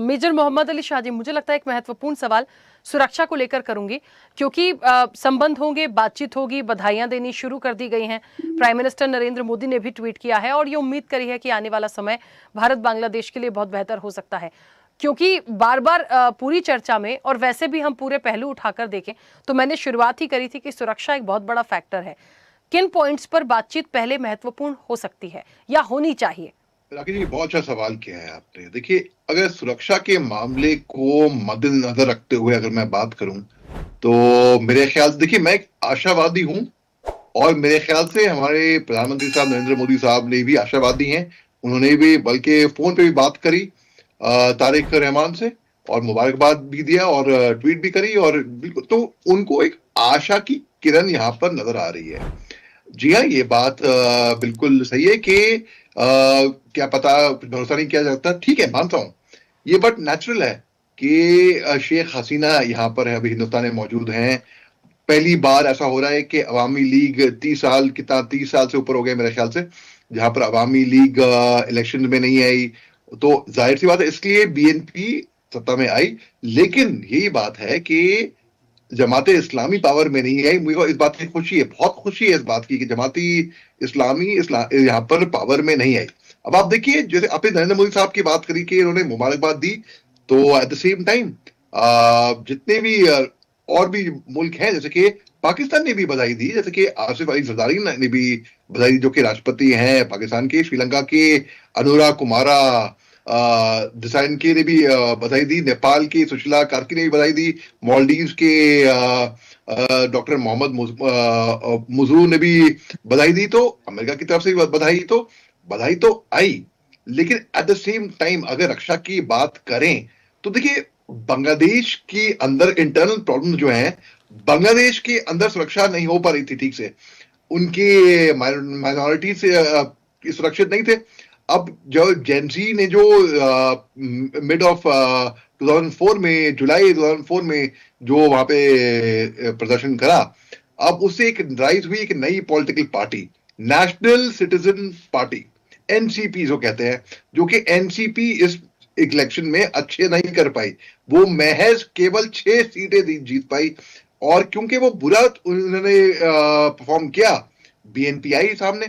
मेजर मोहम्मद अली शाह जी, मुझे लगता है एक महत्वपूर्ण सवाल सुरक्षा को लेकर करूंगी, क्योंकि संबंध होंगे, बातचीत होगी, बधाइयां देनी शुरू कर दी गई हैं। प्राइम मिनिस्टर नरेंद्र मोदी ने भी ट्वीट किया है और ये उम्मीद करी है कि आने वाला समय भारत बांग्लादेश के लिए बहुत बेहतर हो सकता है, क्योंकि बार बार पूरी चर्चा में, और वैसे भी हम पूरे पहलू उठाकर देखें तो मैंने शुरुआत ही करी थी कि सुरक्षा एक बहुत बड़ा फैक्टर है। किन पॉइंट्स पर बातचीत पहले महत्वपूर्ण हो सकती है या होनी चाहिए? राकेश जी, बहुत अच्छा सवाल किया है आपने। देखिए, अगर सुरक्षा के मामले को मद्देनजर रखते हुए अगर मैं बात करूं तो मेरे ख्याल से, देखिए, मैं एक आशावादी हूं, और मेरे ख्याल से हमारे प्रधानमंत्री साहब नरेंद्र मोदी साहब ने भी आशावादी हैं। उन्होंने भी बल्कि फोन पे भी बात करी तारिक रहमान से, और मुबारकबाद भी दिया और ट्वीट भी करी, और बिल्कुल, तो उनको एक आशा की किरण यहाँ पर नजर आ रही है। जी हाँ, ये बात बिल्कुल सही है कि क्या पता, भरोसा नहीं किया जाता, ठीक है, मानता हूं ये, बट नेचुरल है कि शेख हसीना यहाँ पर है, अभी हिंदुस्तान में मौजूद हैं। पहली बार ऐसा हो रहा है कि अवामी लीग 30 साल से ऊपर हो गए मेरे ख्याल से, जहां पर अवामी लीग इलेक्शन में नहीं आई, तो जाहिर सी बात है इसलिए बीएनपी सत्ता में आई। लेकिन यही बात है कि जमाते इस्लामी पावर में नहीं आई। मुझे इस बात की खुशी है, बहुत खुशी है इस बात की कि जमाती इस्लामी यहाँ पर पावर में नहीं आई। अब आप देखिए, जैसे आपने नरेंद्र मोदी साहब की बात करी कि उन्होंने मुबारकबाद दी, तो एट द सेम टाइम जितने भी और भी मुल्क हैं, जैसे कि पाकिस्तान ने भी बधाई दी, जैसे कि आसिफ अली जरदारी ने भी बधाई दी, जो कि राष्ट्रपति हैं पाकिस्तान के। श्रीलंका के अनुराग कुमारा डिसाइन के ने भी बधाई दी, नेपाल की सुशीला कार्की ने भी बधाई दी, मालदीव्स के डॉक्टर मोहम्मद मुजू ने भी बधाई दी। तो अमेरिका की तरफ से बधाई तो आई, लेकिन एट द सेम टाइम अगर रक्षा की बात करें तो देखिए, बांग्लादेश के अंदर इंटरनल प्रॉब्लम जो है, बांग्लादेश के अंदर सुरक्षा नहीं हो पा रही थी ठीक से, उनके माइनॉरिटी से सुरक्षित नहीं थे। अब जो जेनजी ने जो मिड ऑफ 2004 में, जुलाई 2004 में जो वहां पे प्रदर्शन करा, अब उससे एक राइज हुई एक नई political party, national citizen party, NCP जो कहते हैं, जो कि एनसीपी इस इलेक्शन में अच्छे नहीं कर पाई। वो महज केवल 6 सीटें जीत पाई, और क्योंकि वो बुरा उन्होंने परफॉर्म किया, बीएनपी आई सामने।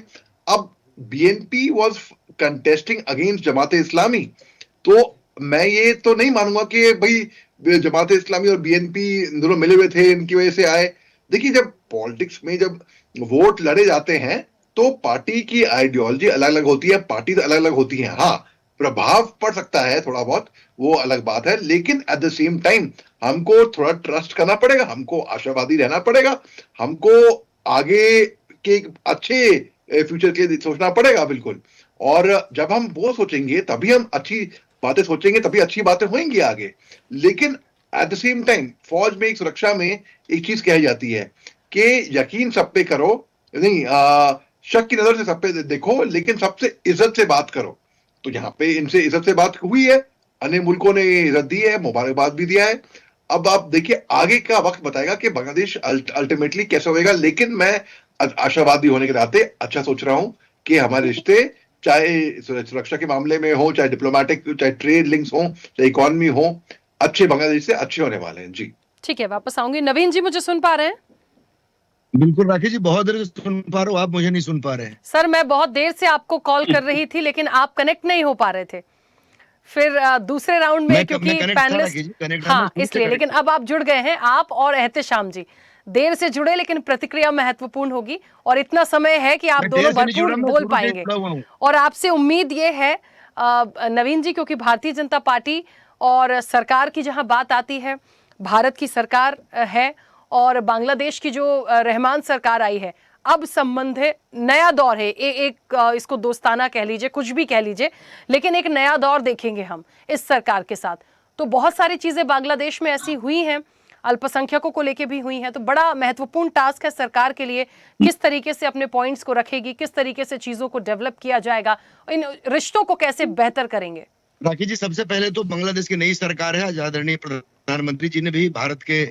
अब BNP was contesting against Jamaat Islami, तो मैं ये तो नहीं मानूंगा कि भाई जमात इस्लामी और बीएनपी दोनों मिले हुए थे, इनकी वजह से आए। देखिए, जब पॉलिटिक्स में जब वोट लड़े जाते हैं तो पार्टी की आइडियोलॉजी अलग अलग होती है, पार्टी अलग अलग होती है। हाँ, प्रभाव पड़ सकता है थोड़ा बहुत, वो अलग बात है, लेकिन एट द सेम टाइम हमको थोड़ा ट्रस्ट करना पड़ेगा, हमको आशावादी रहना पड़ेगा, हमको आगे के अच्छे फ्यूचर के लिए सोचना पड़ेगा, बिल्कुल। और जब हम वो सोचेंगे तभी हम अच्छी बातें सोचेंगे, तभी अच्छी बातें होंगी आगे। लेकिन एट द सेम टाइम फौज में, एक सुरक्षा में एक चीज कही जाती है कि यकीन सब पे करो नहीं, शक की नजर से सब पे देखो, लेकिन सबसे इज्जत से बात करो। तो यहाँ पे इनसे इज्जत से बात हुई है, अन्य मुल्कों ने इज्जत दी है, मुबारकबाद भी दिया है। अब आप देखिए, आगे का वक्त बताएगा कि बांग्लादेश अल्टीमेटली कैसे होएगा। लेकिन मैं आशावादी होने के नाते अच्छा सोच रहा हूं कि हमारे रिश्ते चाहे सुरक्षा के मामले में हो, चाहे डिप्लोमेटिक, चाहे ट्रेड लिंक्स हो, चाहे इकोनॉमी हो, अच्छे बांग्लादेश से अच्छे होने वाले हैं। जी ठीक है, वापस आऊंगी। नवीन जी, मुझे सुन पा रहे हैं? बिल्कुल राखी जी, बहुत देर से सुन पा रहा हूँ, आप मुझे नहीं सुन पा रहे हैं। सर, मैं बहुत देर से आपको कॉल कर रही थी लेकिन आप कनेक्ट नहीं हो पा रहे थे। फिर दूसरे राउंड में क्योंकि पैनलिस्ट, हाँ इसलिए, लेकिन अब आप जुड़ गए हैं, आप और एहतेशाम जी देर से जुड़े, लेकिन प्रतिक्रिया महत्वपूर्ण होगी और इतना समय है कि आप दोनों भरपूर बोल पाएंगे। और आपसे उम्मीद ये है नवीन जी, क्योंकि भारतीय जनता पार्टी और सरकार की जहां बात आती है, भारत की सरकार है और बांग्लादेश की जो रहमान सरकार आई है, अब संबंध है, नया दौर है, एक इसको दोस्ताना कह लीजिए, कुछ भी कह लीजिए, लेकिन एक नया दौर देखेंगे हम इस सरकार के साथ। तो बहुत सारी चीजें बांग्लादेश में ऐसी हुई हैं, अल्पसंख्यकों को लेके भी हुई हैं, तो बड़ा महत्वपूर्ण टास्क है सरकार के लिए, किस तरीके से अपने पॉइंट्स को रखेगी, किस तरीके से चीजों को डेवलप किया जाएगा, इन रिश्तों को कैसे बेहतर करेंगे। राखी जी, सबसे पहले तो बांग्लादेश की नई सरकार है, आदरणीय प्रधानमंत्री जी ने भी भारत के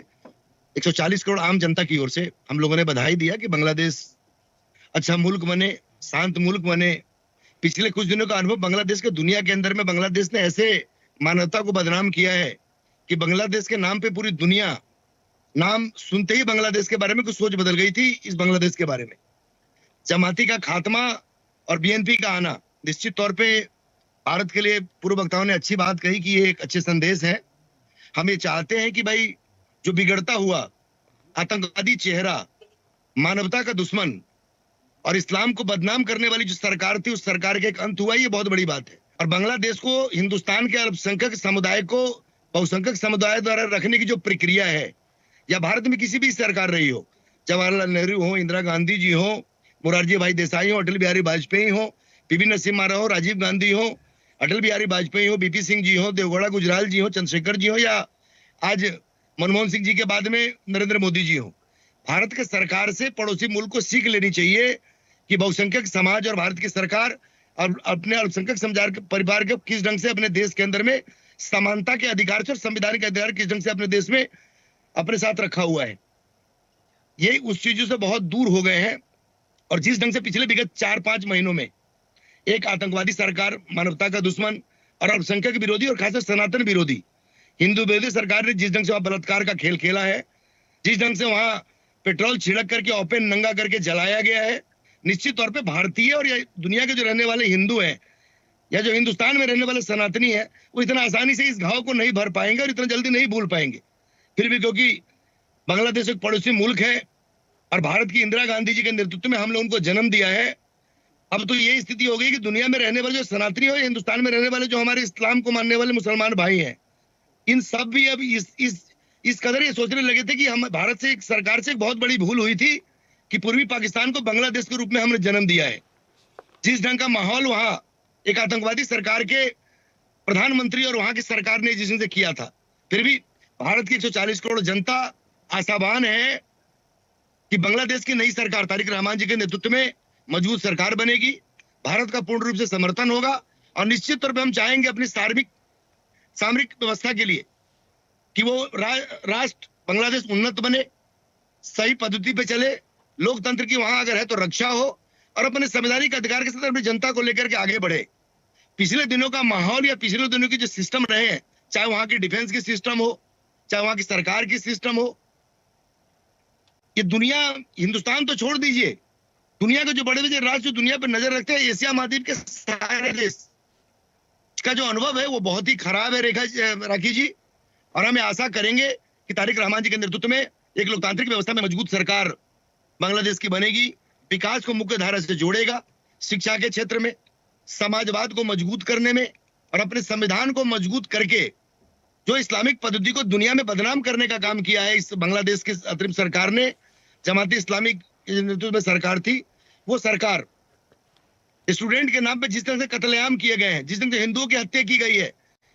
140 करोड़ आम जनता की ओर से हम लोगों ने बधाई दिया कि बांग्लादेश अच्छा मुल्क बने, शांत मुल्क बने। पिछले कुछ दिनों का अनुभव बांग्लादेश के दुनिया के अंदर में, बांग्लादेश ने ऐसे मानवता को बदनाम किया है कि बांग्लादेश के नाम पे पूरी दुनिया, नाम सुनते ही बांग्लादेश के बारे में कुछ सोच बदल गई थी। इस बांग्लादेश के बारे में जमाती का खात्मा और बीएनपी का आना निश्चित तौर पे भारत के लिए, पूर्व वक्ताओं ने अच्छी बात कही कि ये एक अच्छे संदेश है। हम ये चाहते हैं कि भाई जो बिगड़ता हुआ आतंकवादी चेहरा, मानवता का दुश्मन और इस्लाम को बदनाम करने वाली जो सरकार थी, उस सरकार के एक अंत हुआ, ये बहुत बड़ी बात है। और बांग्लादेश को हिंदुस्तान के अल्पसंख्यक समुदाय को बहुसंख्यक समुदाय द्वारा रखने की जो प्रक्रिया है, या भारत में किसी भी सरकार रही हो, जवाहरलाल नेहरू हो, इंदिरा गांधी जी हो, मोरारजी भाई देसाई हो, अटल बिहारी वाजपेयी हो, पीवी नरसिम्हा राव हो, राजीव गांधी हो, अटल बिहारी वाजपेयी हो, बीपी सिंह जी हो, देवगौड़ा गुजराल जी हो, चंद्रशेखर जी हो, या आज मनमोहन सिंह जी के बाद में नरेंद्र मोदी जी हो, भारत के सरकार से पड़ोसी मुल्क को सीख लेनी चाहिए कि बहुसंख्यक समाज और भारत की सरकार और अपने अल्पसंख्यक समुदाय के परिवार के किस ढंग से अपने देश के अंदर में समानता के अधिकार से और संवैधानिक अधिकार किस ढंग से अपने देश में अपने साथ रखा हुआ है। ये उस चीजों से बहुत दूर हो गए हैं। और जिस ढंग से पिछले विगत 4-5 महीनों में एक आतंकवादी सरकार, मानवता का दुश्मन और अल्पसंख्यक विरोधी और खासकर सनातन विरोधी, हिंदू विरोधी सरकार ने जिस ढंग से वहां बलात्कार का खेल खेला है, जिस ढंग से वहां पेट्रोल छिड़क करके ओपन नंगा करके जलाया गया है, निश्चित तौर पे भारतीय और दुनिया के जो रहने वाले हिंदू हैं या जो हिंदुस्तान में रहने वाले सनातनी हैं, वो इतना आसानी से इस घाव को नहीं भर पाएंगे और इतना जल्दी नहीं भूल पाएंगे। फिर भी क्योंकि बांग्लादेश एक पड़ोसी मुल्क है और भारत की इंदिरा गांधी जी के नेतृत्व में हमने उनको जन्म दिया है, अब तो ये स्थिति हो गई कि दुनिया में रहने वाले जो सनातनी हो, हिंदुस्तान में रहने वाले जो हमारे इस्लाम को मानने वाले मुसलमान भाई हैं, इन सब भी अब इस कदर ये सोचने लगे थे कि हम भारत से, एक सरकार से एक बहुत बड़ी भूल हुई थी कि पूर्वी पाकिस्तान को बांग्लादेश के रूप में हमने जन्म दिया है। जिस ढंग का माहौल वहां एक आतंकवादी सरकार के प्रधानमंत्री और वहां की सरकार ने जिस ढंग से किया था, फिर भी भारत की 140 करोड़ जनता आशावान है कि बांग्लादेश की नई सरकार तारिक रहमान जी के नेतृत्व में मजबूत सरकार बनेगी, भारत का पूर्ण रूप से समर्थन होगा और निश्चित तौर पर हम चाहेंगे अपनी सामरिक व्यवस्था के लिए कि वो राष्ट्र बांग्लादेश उन्नत बने, सही पद्धति पे चले, लोकतंत्र की वहां अगर है तो रक्षा हो और अपने संवैधानिक अधिकार के साथ अपनी जनता को लेकर के आगे बढ़े। पिछले दिनों का माहौल या पिछले दिनों के जो सिस्टम रहे हैं, चाहे वहां की डिफेंस की सिस्टम हो, चाहे वहां की सरकार की सिस्टम हो, ये दुनिया, हिंदुस्तान तो छोड़ दीजिए, दुनिया के जो बड़े बड़े राष्ट्र जो दुनिया पर नजर रखते हैं, एशिया महाद्वीप के सारे देश, इसका जो अनुभव है वो बहुत ही खराब है राखी जी। और हम आशा करेंगे कि तारिक रहमान जी के नेतृत्व में एक लोकतांत्रिक व्यवस्था में मजबूत सरकार बांग्लादेश की बनेगी, विकास को मुख्य धारा से जोड़ेगा, शिक्षा के क्षेत्र में, समाजवाद को मजबूत करने में और अपने संविधान को मजबूत करके जो इस्लामिक पद्धति को दुनिया में बदनाम करने का काम किया है इस बांग्लादेश की अंतरिम सरकार ने, जमाती इस्लामिक नेतृत्व में सरकार थी, वो सरकार स्टूडेंट के नाम पे जिस तरह से कत्लेआम किए गए हैं, जिस तरह से हिंदुओं की हत्या की गई है,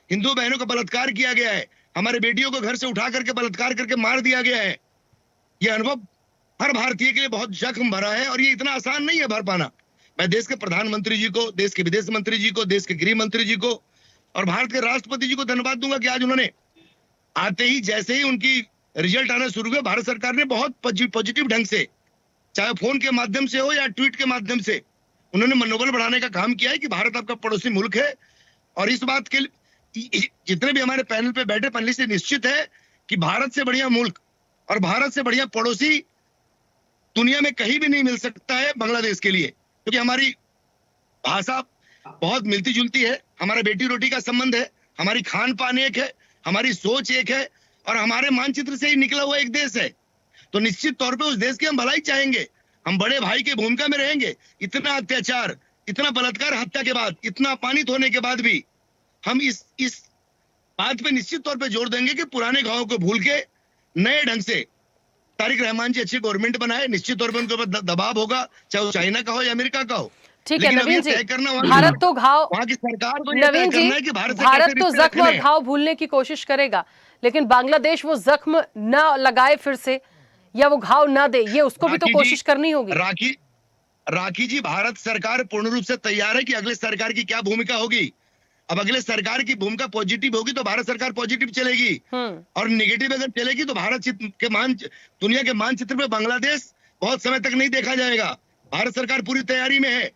हिंदू बहनों का बलात्कार किया गया है, हमारे बेटियों को घर से उठा करके बलात्कार करके मार दिया गया है, ये अनुभव हर भारतीय के लिए बहुत जख्म भरा है और ये इतना आसान नहीं है भर पाना। मैं देश के प्रधानमंत्री जी को, देश के विदेश मंत्री जी को, देश के गृह मंत्री जी को और भारत के राष्ट्रपति जी को धन्यवाद दूंगा कि आज उन्होंने आते ही, जैसे ही उनकी रिजल्ट आना शुरू हुए, भारत सरकार ने बहुत पॉजिटिव ढंग से चाहे फोन के माध्यम से हो या ट्वीट के माध्यम से, उन्होंने मनोबल बढ़ाने का काम किया है कि भारत आपका पड़ोसी मुल्क है। और इस बात के जितने भी हमारे पैनल पे बैठे पैनलिस्ट से निश्चित है कि भारत से बढ़िया मुल्क और भारत से बढ़िया पड़ोसी दुनिया में कहीं भी नहीं मिल सकता है बांग्लादेश के लिए, क्योंकि हमारी भाषा बहुत मिलती जुलती है, हमारा बेटी रोटी का संबंध है, हमारी खान पान एक है, हमारी सोच एक है और हमारे मानचित्र से ही निकला हुआ एक देश है। तो निश्चित तौर पे उस देश की हम भलाई चाहेंगे, हम बड़े भाई की भूमिका में रहेंगे। इतना अत्याचार, इतना बलात्कार, हत्या के बाद, इतना अपमानित होने के बाद भी हम इस बात पे निश्चित तौर पे जोर देंगे कि पुराने घावों को भूल के नए ढंग से तारिक रहमान जी अच्छी गवर्नमेंट बनाए। निश्चित तौर पे उनके ऊपर दबाव होगा, चाहे वो चाइना का हो या अमेरिका का हो। ठीक है लेकिन अब नवीन ये जी, तय करना भारत तो घाव, वहाँ की सरकार को ये तय नवीन जी, करना है कि भारत से भारत कैसे तो रिश्ते जख्म और रखने हैं। घाव भूलने की कोशिश करेगा, लेकिन बांग्लादेश वो जख्म न लगाए फिर से या वो घाव ना दे, ये उसको भी तो राखी जी, कोशिश करनी होगी। राखी जी, भारत सरकार पूर्ण रूप से तैयार है कि अगले सरकार की क्या भूमिका होगी। अब अगले सरकार की भूमिका पॉजिटिव होगी तो भारत सरकार पॉजिटिव चलेगी, और नेगेटिव अगर चलेगी तो दुनिया के मानचित्र में बांग्लादेश बहुत समय तक नहीं देखा जाएगा। भारत सरकार पूरी तैयारी में है,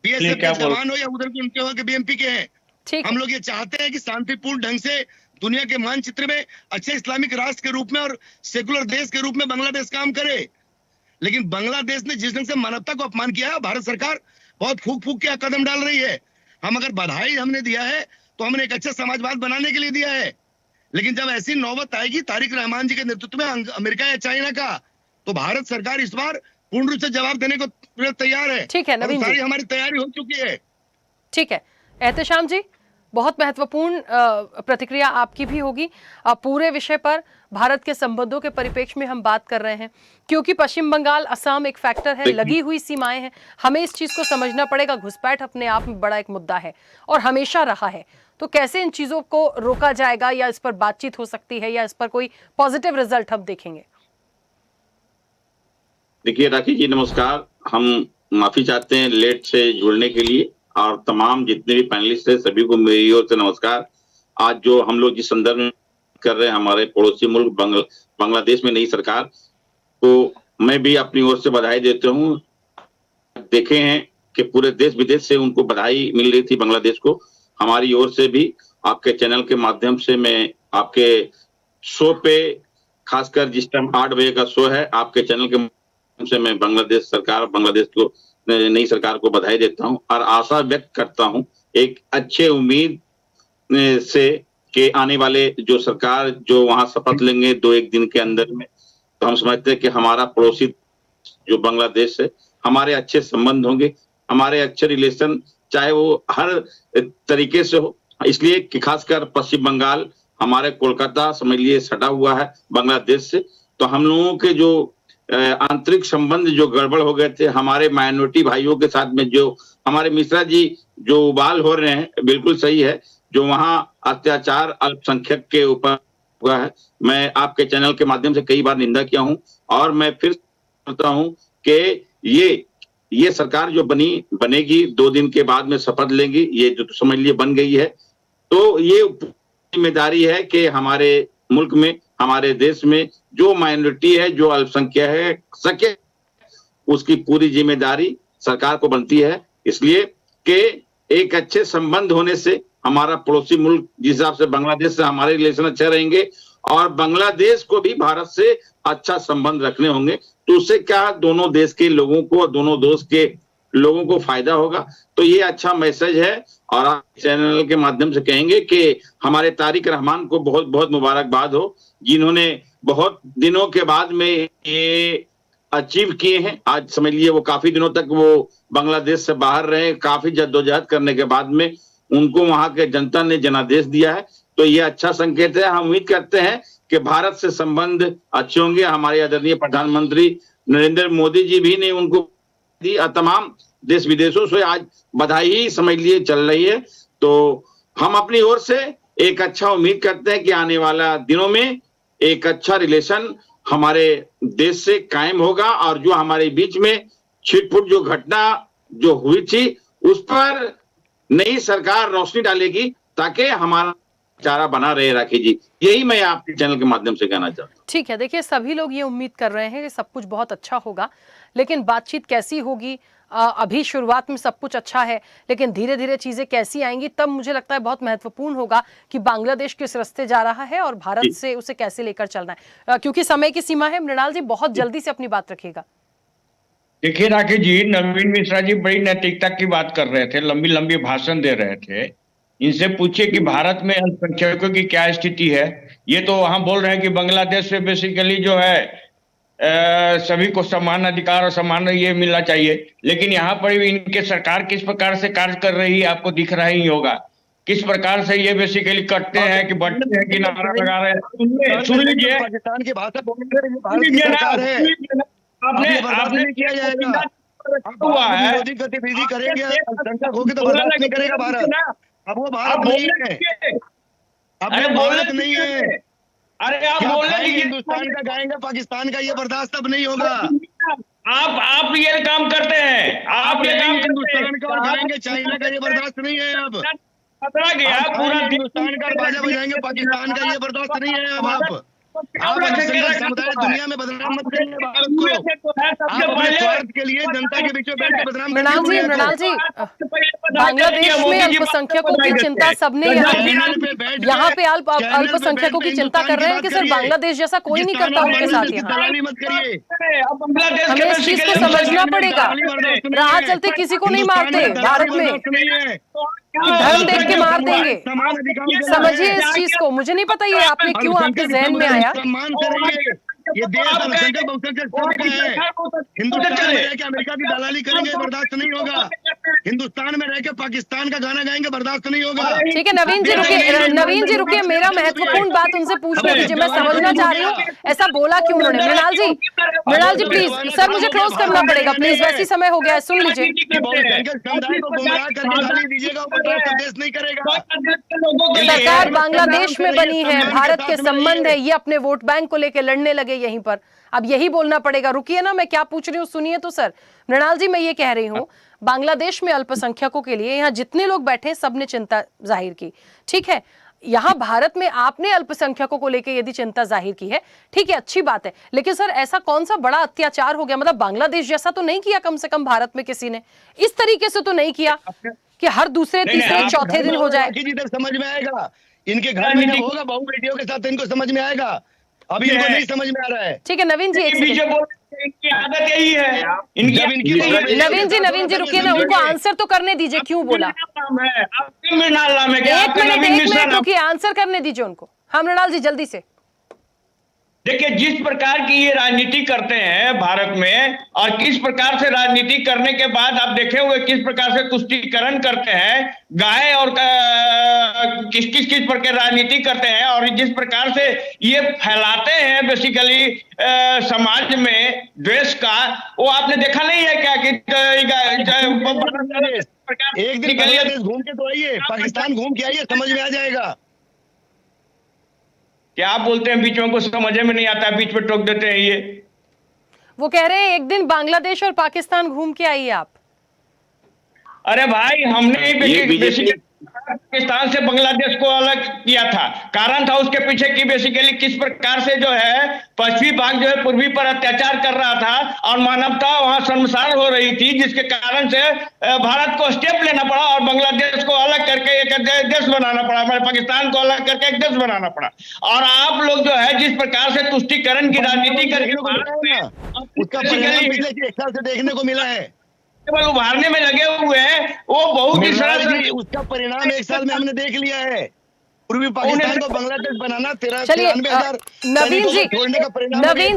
बीएसएफ के जवान हो या उधर के उनके वहां के बीएमपी के हैं। हम लोग ये चाहते हैं कि शांतिपूर्ण ढंग से दुनिया के मानचित्र में अच्छे इस्लामिक राष्ट्र के रूप में और सेकुलर देश के रूप में बांग्लादेश काम करे। लेकिन बांग्लादेश ने जिस ढंग से मानवता को अपमान किया है, भारत सरकार बहुत फूक फूक के कदम डाल रही है। हम अगर बधाई हमने दिया है तो हमने एक अच्छा समाजवाद बनाने के लिए दिया है, लेकिन जब ऐसी नौबत आएगी तारिक रहमान जी के नेतृत्व में अमेरिका या चाइना का, तो भारत सरकार इस बार पूर्ण रूप से जवाब देने को तैयार है। ठीक है नवीन जी, सारी हमारी तैयारी हो चुकी है। ठीक है एहतेशाम जी, बहुत महत्वपूर्ण प्रतिक्रिया आपकी भी होगी पूरे विषय पर। भारत के संबंधों के परिप्रेक्ष्य में हम बात कर रहे हैं, क्योंकि पश्चिम बंगाल, असम एक फैक्टर है, लगी हुई सीमाएं हैं, हमें इस चीज को समझना पड़ेगा। घुसपैठ अपने आप में बड़ा एक मुद्दा है और हमेशा रहा है, तो कैसे इन चीजों को रोका जाएगा या इस पर बातचीत हो सकती है या इस पर कोई पॉजिटिव रिजल्ट हम देखेंगे? देखिए राखी जी नमस्कार, हम माफी चाहते हैं लेट से जुड़ने के लिए, और तमाम जितने भी पैनलिस्ट हैं सभी को मेरी ओर से नमस्कार। आज जो हम लोग जिस संदर्भ में कर रहे हैं, हमारे पड़ोसी मुल्क बांग्लादेश में नई सरकार, तो मैं भी अपनी ओर से बधाई देता हूँ। देखे हैं कि पूरे देश विदेश से उनको बधाई मिल रही थी बांग्लादेश को। हमारी ओर से भी आपके चैनल के माध्यम से मैं आपके शो पे, खासकर जिस टाइम 8 बजे का शो है, आपके चैनल के से मैं बांग्लादेश सरकार, बांग्लादेश को नई सरकार को बधाई देता हूं और आशा व्यक्त करता हूं एक अच्छे उम्मीद से कि आने वाले जो सरकार जो वहां शपथ लेंगे 2-1 दिन के अंदर में, तो हम समझते हैं कि हमारा पड़ोसी जो बांग्लादेश है, हमारे अच्छे संबंध होंगे, हमारे अच्छे रिलेशन, चाहे वो हर तरीके से हो। इसलिए कि खासकर पश्चिम बंगाल हमारे कोलकाता समझ लिए सटा हुआ है बांग्लादेश से, तो हम लोगों के जो आंतरिक संबंध जो गड़बड़ हो गए थे, हमारे माइनॉरिटी भाइयों के साथ में जो हमारे मिश्रा जी जो उबाल हो रहे हैं, बिल्कुल सही है, जो वहां अत्याचार अल्पसंख्यक के ऊपर हुआ है, मैं आपके चैनल के माध्यम से कई बार निंदा किया हूं और मैं फिर कहता हूं कि ये सरकार जो बनेगी 2 दिन के बाद में शपथ लेंगी, ये जो समझ लिए बन गई है, तो ये जिम्मेदारी है कि हमारे मुल्क में, हमारे देश में जो माइनॉरिटी है, जो अल्पसंख्यक है, सके उसकी पूरी जिम्मेदारी सरकार को बनती है। इसलिए कि एक अच्छे संबंध होने से हमारा पड़ोसी मुल्क जिस हिसाब से बांग्लादेश से हमारे रिलेशन अच्छे रहेंगे और बांग्लादेश को भी भारत से अच्छा संबंध रखने होंगे, तो उससे क्या दोनों देश के लोगों को, दोनों देश के लोगों को फायदा होगा। तो ये अच्छा मैसेज है और आप चैनल के माध्यम से कहेंगे कि हमारे तारिक रहमान को बहुत बहुत मुबारकबाद हो, जिन्होंने बहुत दिनों के बाद में ये अचीव किए हैं। आज समझ लिए वो काफी दिनों तक वो बांग्लादेश से बाहर रहे, काफी जद्दोजहद करने के बाद में उनको वहां के जनता ने जनादेश दिया है, तो ये अच्छा संकेत है। हम उम्मीद करते हैं कि भारत से संबंध अच्छे होंगे। हमारे आदरणीय प्रधानमंत्री नरेंद्र मोदी जी भी ने उनको दी, तमाम देश विदेशों से आज बधाई ही समझ लिए चल रही है। तो हम अपनी ओर से एक अच्छा उम्मीद करते हैं कि आने वाला दिनों में एक अच्छा रिलेशन हमारे देश से कायम होगा और जो हमारे बीच में छिटपुट जो घटना जो हुई थी उस पर नई सरकार रोशनी डालेगी, ताकि हमारा चारा बना रहे राखी जी, यही मैं आपके चैनल के माध्यम से कहना चाहता हूँ। ठीक है, देखिए सभी लोग ये उम्मीद कर रहे हैं कि सब कुछ बहुत अच्छा होगा, लेकिन बातचीत कैसी होगी, अभी शुरुआत में सब कुछ अच्छा है, लेकिन धीरे धीरे चीजें कैसी आएंगी, तब मुझे लगता है बहुत महत्वपूर्ण होगा कि बांग्लादेश किस रास्ते जा रहा है और भारत से उसे कैसे लेकर चलना है। क्योंकि समय की सीमा है, मृणाल जी बहुत जल्दी से अपनी बात रखिएगा। देखिए राकेश जी, नवीन मिश्रा जी बड़ी नैतिकता की बात कर रहे थे, लंबी लंबी भाषण दे रहे थे। इनसे पूछिए कि भारत में अल्पसंख्यकों की क्या स्थिति है। ये तो वहां बोल रहे हैं कि बांग्लादेश से बेसिकली जो है सभी को समान अधिकार और समान ये मिलना चाहिए, लेकिन यहाँ पर भी इनके सरकार किस प्रकार से कार्य कर रही है आपको दिख रहा ही होगा। किस प्रकार से ये बेसिकली करते हैं कि बढ़ते हैं कि नारा लगा रहे हैं। सुन लीजिए, पाकिस्तान की भाषा भारत की सरकार है, आपने किया जाएगा। हुआ है विरोधी गतिविधि करेंगे, अल्पसंख्यक होगी तो बर्दाश्त नहीं करेगा भारत। अब वो भारत नहीं है, अब वो भारत नहीं है। अरे आप बोलने दीजिए, हिंदुस्तान का गाएंगे, पाकिस्तान का ये बर्दाश्त अब नहीं होगा। आप ये काम करते हैं, आप ये काम हिंदुस्तान का और गाएंगे, चाइना का ये बर्दाश्त नहीं है। अब पता गया पूरा हिंदुस्तान का बाजा बजाएंगे, पाकिस्तान का ये बर्दाश्त नहीं है। अब आप समुदाय दुनिया में बदनाम मत करिए भारत को। आप अपने स्वार्थ के लिए जनता के बीच में बैठ के बदनाम मृणाल जी बांग्लादेश में अल्पसंख्यकों की चिंता सबने यहाँ पे अल्पसंख्यकों की चिंता कर रहे हैं कि सर बांग्लादेश जैसा कोई नहीं करता उनके साथ यहाँ। दलाली मत करिए, हमें इस चीज को समझना पड़ेगा। राह चलते किसी को नहीं मारते भारत में, धर्म देख के मार देंगे। समझिए इस चीज को। मुझे नहीं पता ये आपने क्यों आपके जहन में आया। सम्मान से रहिए, ये देश अल्पसंख्यक बहुसंख्यक सबका है। हिंदुस्तान में रह के अमेरिका की दलाली करेंगे, बर्दाश्त नहीं होगा। हिंदुस्तान में रह के पाकिस्तान का गाना गाएंगे, बर्दाश्त नहीं होगा। ठीक है नवीन जी रुकिए, मेरा महत्वपूर्ण बात उनसे पूछने दीजिए, मैं समझना चाह रही हूँ ऐसा बोला क्यों उन्होंने। मृणाल जी प्लीज, सर मुझे क्लोज करना पड़ेगा प्लीज, वैसे समय हो गया है, सुन लीजिए। समुदाय को गुमराह करके गाली दीजिएगा, देश नहीं करेगा। सरकार बांग्लादेश में बनी है, भारत के संबंध है, ये अपने वोट बैंक को लेकर लड़ने लगे यहीं पर। अब यही बोलना पड़ेगा। रुकिए ना, मैं क्या पूछ रही हूँ सुनिए तो सर। मृणाल जी मैं ये कह रही हूँ बांग्लादेश में अल्पसंख्यकों के लिए यहाँ जितने लोग बैठे सबने चिंता जाहिर की, ठीक है। यहाँ भारत में आपने अल्पसंख्यकों को लेकर यदि चिंता जाहिर की है, ठीक है, अच्छी बात है, लेकिन सर ऐसा कौन सा बड़ा अत्याचार हो गया, मतलब बांग्लादेश जैसा तो नहीं किया कम से कम भारत में किसी ने, इस तरीके से तो नहीं किया कि हर दूसरे तीसरे चौथे दिन हो जाए। समझ में आएगा, इनके घर में जब होगा बहू बेटियों के साथ इनको समझ में आएगा, अभी इनको नहीं समझ में आ रहा है। ठीक है नवीन जी, इनकी आदत यही है। नवीन जी रुकिए ना, उनको आंसर तो करने दीजिए क्यों बोला। मृणाल नाम है, एक मिनट रुकिए, आंसर करने दीजिए उनको। हाँ मृणाल जी जल्दी से। देखिए जिस प्रकार की ये राजनीति करते हैं भारत में, और किस प्रकार से राजनीति करने के बाद आप देखे हुए किस प्रकार से तुष्टीकरण करते हैं, गाय और किस प्रकार राजनीति करते हैं, और जिस प्रकार से ये फैलाते हैं बेसिकली समाज में द्वेष का, वो आपने देखा नहीं है क्या कि एक दिन बांग्लादेश घूम के तो आइए, पाकिस्तान घूम के आइए, समझ में आ जाएगा। क्या आप बोलते हैं, बीच में कुछ समझ में नहीं आता, बीच में टोक देते हैं ये। वो कह रहे हैं एक दिन बांग्लादेश और पाकिस्तान घूम के आइए आप। अरे भाई हमने पाकिस्तान से बांग्लादेश को अलग किया था, कारण था उसके पीछे की बेसिकली किस प्रकार से जो है पश्चिमी भाग जो है पूर्वी पर अत्याचार कर रहा था और मानवता वहां शर्मसार हो रही थी, जिसके कारण से भारत को स्टेप लेना पड़ा और बांग्लादेश को अलग करके एक देश बनाना पड़ा, हमारे पाकिस्तान को अलग करके एक देश बनाना पड़ा। और आप लोग जो है जिस प्रकार से तुष्टीकरण की राजनीति करके उसका परिणाम पिछले 1 साल से देखने को मिला है, केवल उभारने में लगे हुए हैं, वो बहुत ही सरल। उसका परिणाम 1 साल में हमने देख लिया है। पूर्वी पाकिस्तान को बांग्लादेश बनाना 93,000 नवीन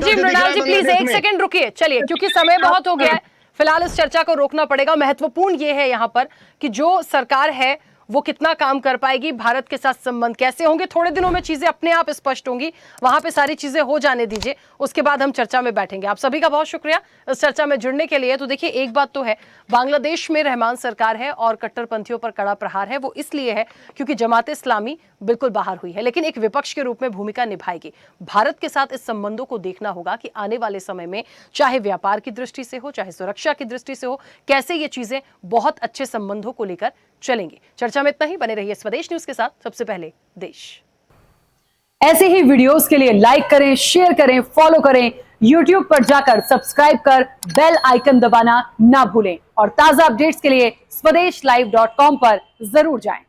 जी मृणाल जी प्लीज 1 सेकंड रुकिए, चलिए क्योंकि समय बहुत हो गया है, फिलहाल इस चर्चा को रोकना पड़ेगा। महत्वपूर्ण ये है यहाँ पर कि जो सरकार है वो कितना काम कर पाएगी, भारत के साथ संबंध कैसे होंगे, थोड़े दिनों में चीजें अपने आप स्पष्ट होंगी, वहां पे सारी चीजें हो जाने दीजिए, उसके बाद हम चर्चा में बैठेंगे। आप सभी का बहुत शुक्रिया इस चर्चा में जुड़ने के लिए। तो देखिए एक बात तो है, बांग्लादेश में रहमान सरकार है और कट्टरपंथियों पर कड़ा प्रहार है, वो इसलिए है क्योंकि जमात इस्लामी बिल्कुल बाहर हुई है, लेकिन एक विपक्ष के रूप में भूमिका निभाएगी। भारत के साथ इस संबंधों को देखना होगा कि आने वाले समय में चाहे व्यापार की दृष्टि से हो, चाहे सुरक्षा की दृष्टि से हो, कैसे ये चीजें बहुत अच्छे संबंधों को लेकर चलेंगी। चर्चा चर्चा में इतना ही। बने रहिए स्वदेश न्यूज के साथ, सबसे पहले देश। ऐसे ही वीडियोस के लिए लाइक करें, शेयर करें, फॉलो करें, YouTube पर जाकर सब्सक्राइब कर बेल आइकन दबाना ना भूलें और ताजा अपडेट्स के लिए swedeshlive.com पर जरूर जाएं।